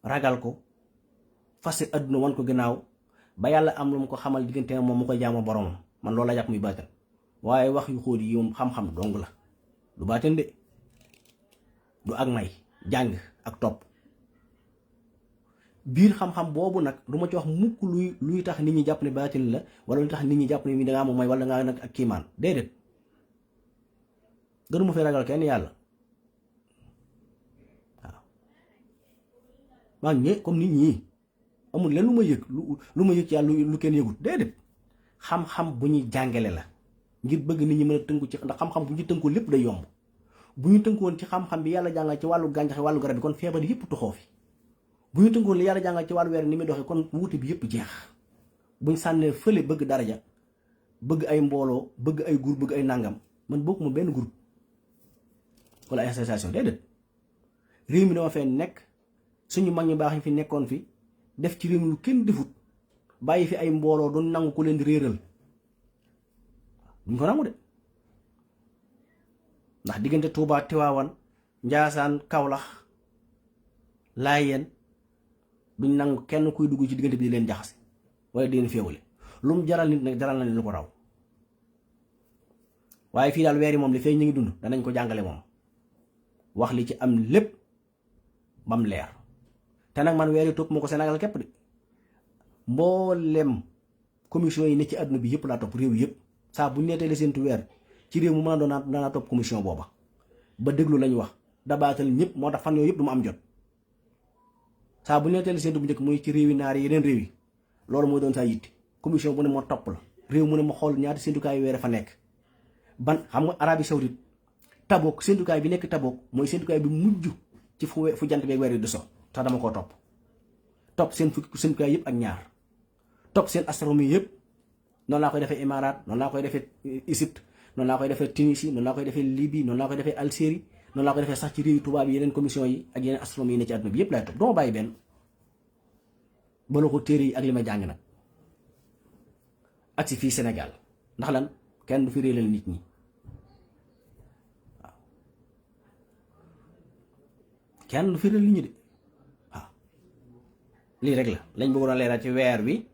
ragal ko fase adduna wan ko ginnaaw ba yàlla am lu mu ko xamal diggante moom mu koy jaamu boromam man loolu la jàpp muy baatin waaye wax yu xóot yi moom xam-xam dong la du baatin de du ak may jàng ak topp biir xam-xam boobu nag du ma ci wax mukk luy tax nit ñi jàpp ne baatin la wala luy tax nit ñi jàpp ne mi dangaa moom may wala dangaa nag ak kiimaan déedéet gënuma fi ragal kenn yàlla waaw maa ngi comme nit ñi amul leen lu ma yëg lu ma yëg ci yàlla lu kenn yëgut déedéet xam-xam bu ñuy jàngale la ngir bëgg nit ñi mën a tënku ci ndax xam-xam bu ñu tënkoo lépp day yomb bu ñu tënkoon ci xam-xam bi yàlla jàngal ci wàllu gàncax wàllu garab bi kon feebar yëpp tuxoo fi bu ñu tënkoon li yàlla jàngal ci wàllu weer ni muy doxee kon wuute bi yëpp jeex buñ sànnee fële bëgg daraja bëgg ay mbooloo bëgg ay groupe bëgg ay nàngam man bokkuma benn groupe wala ay association déedéet réew mi dama fee nekk suñu mag ñu baax ñu fi nekkoon fi def ci réew mi lu kenn defut bàyyi fi ay mbooloo doon nangu ku leen di réeral duñ ko nangu de ndax diggante Tuubaa Tiwaawan Njaasaan Kawlax Laayeen duñ nangu kenn kuy dugg ci diggante bi di leen jaxase wala di leen féewale lu mu jaral nit nag jaral na ne lu ko raw waaye fii daal weer yi moom li fay ñu ngi dund danañ ko jàngale moom wax li ci am lépp bam leer te nag man weer yi topp moo ko Sénégal képp de mboolem commission yi ne ci àdduna bi yëpp laa topp réew yëpp saa bu neetee la seentu weer ci réew mu mën a doon danaa topp commission booba ba déglu lañu wax dabaatal ñëpp moo tax fan yooyu yëpp du ma am jot saa bu neetee la seentu bu njëkk muy ci réew yi naar yi yeneen réew yi loolu mooy doon saa yitte commission bu ne moo topp la réew mu ne ma xool ñaati séentukaayu weer fa nekk ban xam nga Arabie Saoudite Tabuk séentukaay bi nekk Tabuk mooy séentukaay bi mujj ci fu jant beeg weer yi di so tax dama koo topp seen fukki séentukaay yëpp ak ñaar topp seen astronomie yëpp noonu laa koy defee Émirats noonu laa koy defee Égypte noonu laa koy defee Tunisie noonu laa koy defee Libye noonu laa koy defee Algérie noonu laa koy defee sax ci réew tubaab yi yeneen commission yi ak yeneen astronomie yi ne ci àdduna bi yëpp laay topp doo bàyyi benn bala ko téere yi ak li ma jàng nag ak si fii Sénégal ndax lan kenn du fi réelal nit ñi waaw kenn du fi réelal nit ñi de waaw lii rek la lañ bëggoon a leeral ci weer wi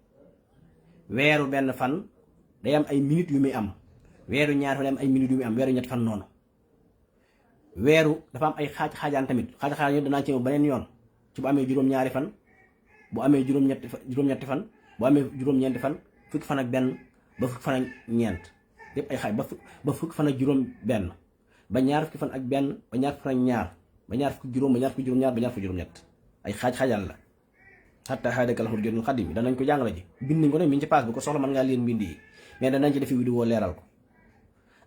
weeru benn fan day am ay minutes yu muy am weeru ñaar fan day am ay minutes yu muy am weeru ñetti fan noonu weeru dafa am ay xaajaan tamit xaajaan danaa ci beneen yoon ci bu amee juróom-ñaari fan bu amee juróom-ñetti fan bu amee juróom-ñeenti fan fukki fan ak benn ba fukki fan ak ñeent yépp ay xaaj ba fukki fan ak juróom benn ba ñaar fukki fan ak benn ba ñaar fukki fan ak ñaar ba ñaar fukki juróom ba ñaar fukki juróom-ñaar ba ñaar fukki juróom-ñett ay xaaj-xaajal la xatta xaadakal xur jotul xadim yi danañ ko jàngale ji bind nañ ko ne mi ngi ci paas bi ko soxla mën ngaa leen mbind yi mais danañ ci defi vidéo leeral ko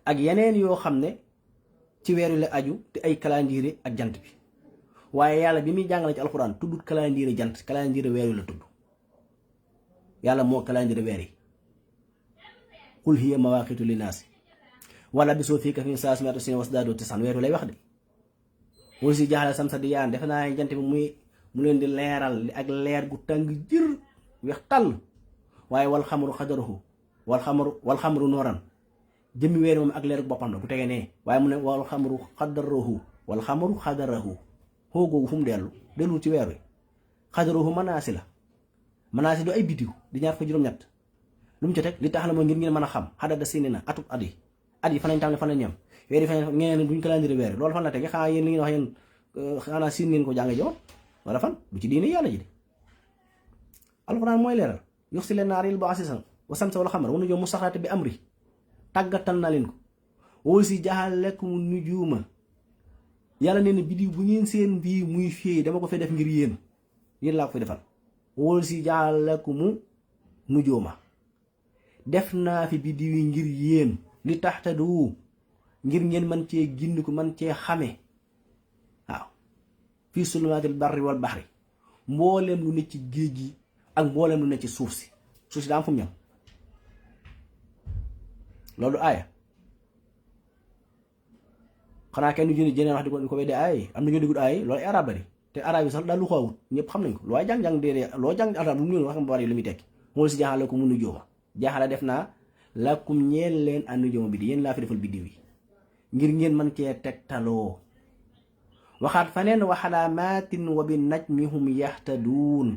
ak yeneen yoo xam ne ci weer wi la aju te ay calendrier ak jant bi waaye yàlla bi muy jàngale ci alxuraan tuddut calendrier jant calendrier weer wi la tudd yàlla moo calendrier weer yi qul hiya mawaaqitu linnaas wala bi soo fii ka fi saas mi'ata sinin wasdaadoo tis'an weer wi lay wax de wala si jaaxle samsa di yaan defe naa jant bi mu leen di leeral ak leer gu tàng jër weex tàll waaye wal xamru xadarahu wal xamru nooran jëmmi weer moom ak leer gu boppam la bu tegee nee waaye mu ne wal xamru xadarahu xoo googu fu mu dellu ci weer wi xadarahu manaasi la manaasi du ay biddiw di ñaar fa juróom-ñett lu mu ci teg li tax la mooy ngir ngeen mën a xam xadada sini na atub at yi fan lañ tàmbalee fan lañ yem weer yi fan ngeen duñ calendrier weer loolu fan la tege xanaa yéen li ngeen wax yéen xanaa siin ngeen ko jànge joon wala fan du ci diine yàlla ji de alxuraan mooy leeral yox si leen naar yil ba asisan wasamsa wala xamar wana joom mu saxaate bi amri tàggatal na leen ko woo si jaxal lekk mu nujuuma yàlla nee na biddiw bu ngeen seen bii muy fii dama ko fay def ngir yéen laa ko fay defal woo si jaxal lekk mu nujuuma def naa fi biddiw yi ngir yéen li taxtadu ngir ngeen man cee gindi ko man cee xame waaw fii sulumaatil barri wal baxri mbooleem lu ne ci géej gi ak mbooleem lu ne ci suuf si daa am fu mu ñëw loolu aaya xanaa kenn jënd jeneen wax di ko wedde aaya am na ñoo déggut aaya loolu arab bari te arab yi sax daal lu xawut ñëpp xam nañ ko loo jàng-jàng déedee loo jàng arab lu mu ñëw wax nga bari lu muy tekki moo si jaaxale ko mun nu jóoma jaaxale def naa lakum ñeel leen ànd jóoma bi di yéen laa fi defal biddiw yi ngir ngeen mën cee tegtaloo waxaat faneen wa xalaamaatin wa bi najmi hum yaxtaduun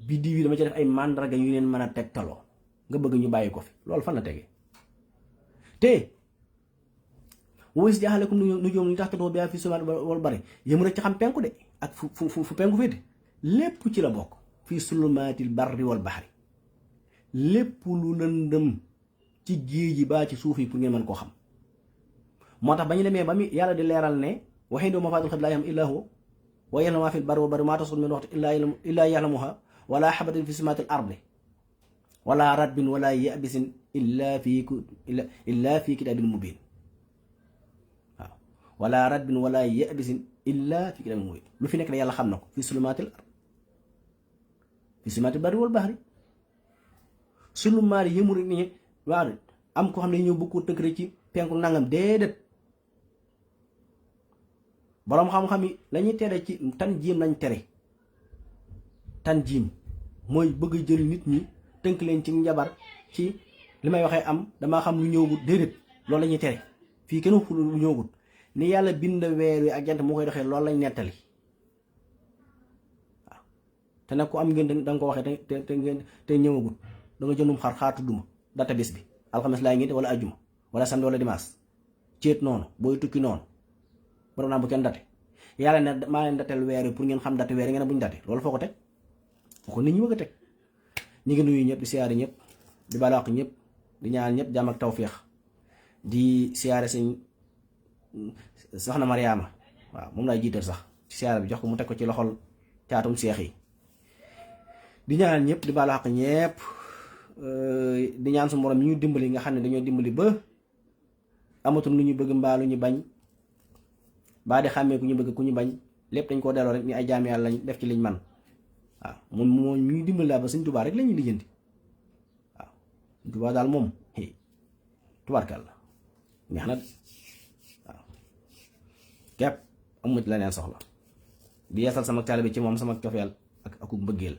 biddiw yi dama ci def ay màndarga yu leen mën a tegtaloo nga bëgg ñu bàyyi ko fi loolu fan la tege te wis jaaxalekum nu joom ñu tax tatoo bi fi sumaat wal bari yëmu rek ci xam penku de ak fu penku féete lépp ci la bokk fii sulumaatil barri wal baxri lépp lu lëndëm ci géej gi baa ci suuf yi pour ngeen mën koo xam moo tax ba ñu demee ba mu yàlla di leeral ne waxi doo ma faatul xeb laa yam illaa huwa wa ya'lamu maa fil barri wal bahri maa tasqutu min waraqatin illaa ya'lamuhaa wala habatin fi sumaatil ardi wala ratbin wala yabisin illaa fi kitaabin mubiin waaw wala ratbin wala yabisin illaa fi kitaabin mubiin lu fi nekk ne yàlla xam na ko fi sulumaatil barri wal bahri sulumaat yëmu rek ni waaw am ko xam ne ñëw bëgg ko tënk rek ci penku nangam déedéet boroom xam-xam yi lañuy tere ci tan jiim lañ tere tan jiim mooy bëgg jël nit ñi tënk leen ci njabar ci li may waxee am damaa xam lu ñëwgut déedéet loolu la ñuy tere fii kenn waxul lu ñëwgut ni yàlla bind weer wi ak jant moo koy doxee loolu lañ nettali waaw te nag ku am ngeen da nga ko waxee te ñëwagut da nga jëndum xaar tudduma data bis bi alxames laay ngeen wala ajjuma wala samedi wala dimanche ceet noonu booy tukki noonu borom naa bu kenn date yàlla ne maa leen datel weer wi pour ngeen xam date weer ngeen buñ date loolu foo ko teg foo ko nit ñi bëgg a teg ñi ngi nuyu ñëpp di siyaare ñëpp di balaax ñëpp di ñaan ñëpp jàmm ak tawféex di siyaare sëñ soxna Mariama waaw moom laay jiital sax ci siyaare bi jox ko mu teg ko ci loxol caatum seex yi di ñaan ñëpp di balaax ñëpp di ñaan su morom ñu dimbali nga xam ne dañoo dimbali ba amatul lu ñu bëgg mbaa lu ñu bañ baa di xàmmee ku ñu bëgg ku ñu bañ lépp dañ koo delloo rek ni ay jaam yàlla lañ def ci liñ man waaw moom moo ñuy dimbali daal ba Sëñ Tuubaa rek la ñuy lijjanti waaw Sëñ Tuubaa daal moom tubaarkàlla neex na waaw képp amu ci leneen soxla di yeesal sama taalibe ci moom sama cofeel ak akuk mbëggeel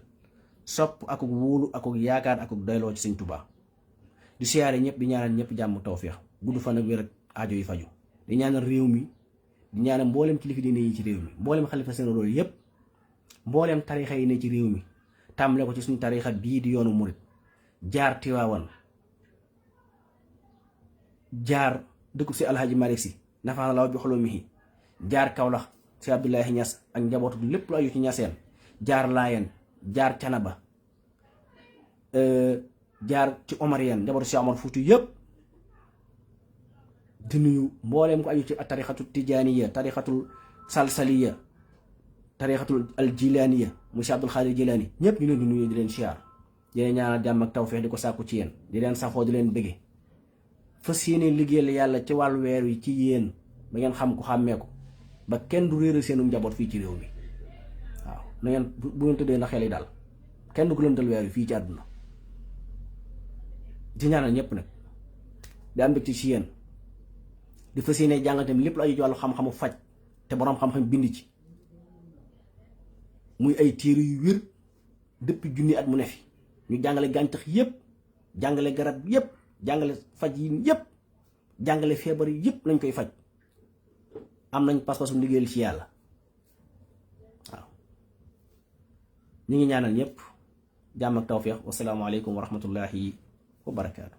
sopp akuk wóolu akuk yaakaar akuk doyloo ci Sëñ Tuubaa di siyaare ñëpp di ñaanal ñëpp jàmm tawféex gudd fan ak wér ak aajo yi faju di ñaanal réew mi di ñaanal mboolem kilifa diine yi ci réew mi mboolem xalifa seen rôle yëpp mboolem tarixa yi ne ci réew mi tàmbale ko ci suñu tarixa bii di yoonu murit jaar Tiwaawan jaar dëkku si alhaji Malick si nafaana law bi xolomihi jaar Kawlax si Abdoulaye Niass ak njabootu lépp lu aju ci ñaseen jaar Laayeen jaar Canaba jaar ci Omarien njabootu si Omar Fuuti yëpp di nuyu mbooleem ko aju ci tarixatu tijaaniya tarixatul salsaliya tarixatul aljilaaniya monsieur Abdul Xaadir Jilaani ñëpp ñu leen di nuyu di leen siyaar di leen ñaanal jàmm ak tawfeex di ko sàkku ci yéen di leen safoo di leen bëgge fas yéene liggéeyal yàlla ci wàllu weer wi ci yéen ba ngeen xam ko xàmmee ko ba kenn du réeral seenu njaboot fii ci réew mi waaw na ngeen bu ngeen tëddee na xel yi daal kenn du ko lëntal weer wi fii ci àdduna di ñaanal ñëpp nag di am mbégte ci yéen di fas yéene jàngatam lépp lu aju ci wàllu xam-xamu faj te boroom xam-xam bind ci muy ay téere yu wér depuis junni at mu ne fi ñu jàngale gàncax yépp jàngale garab yépp jàngale faj yi yépp jàngale feebar yi yépp lañ koy faj am nañ pas-pasu liggéeyal ci yàlla waaw ñu ngi ñaanal ñëpp jàmm ak tawfeex wassalaamu aleykum wa rahmatullahi wa barakaatu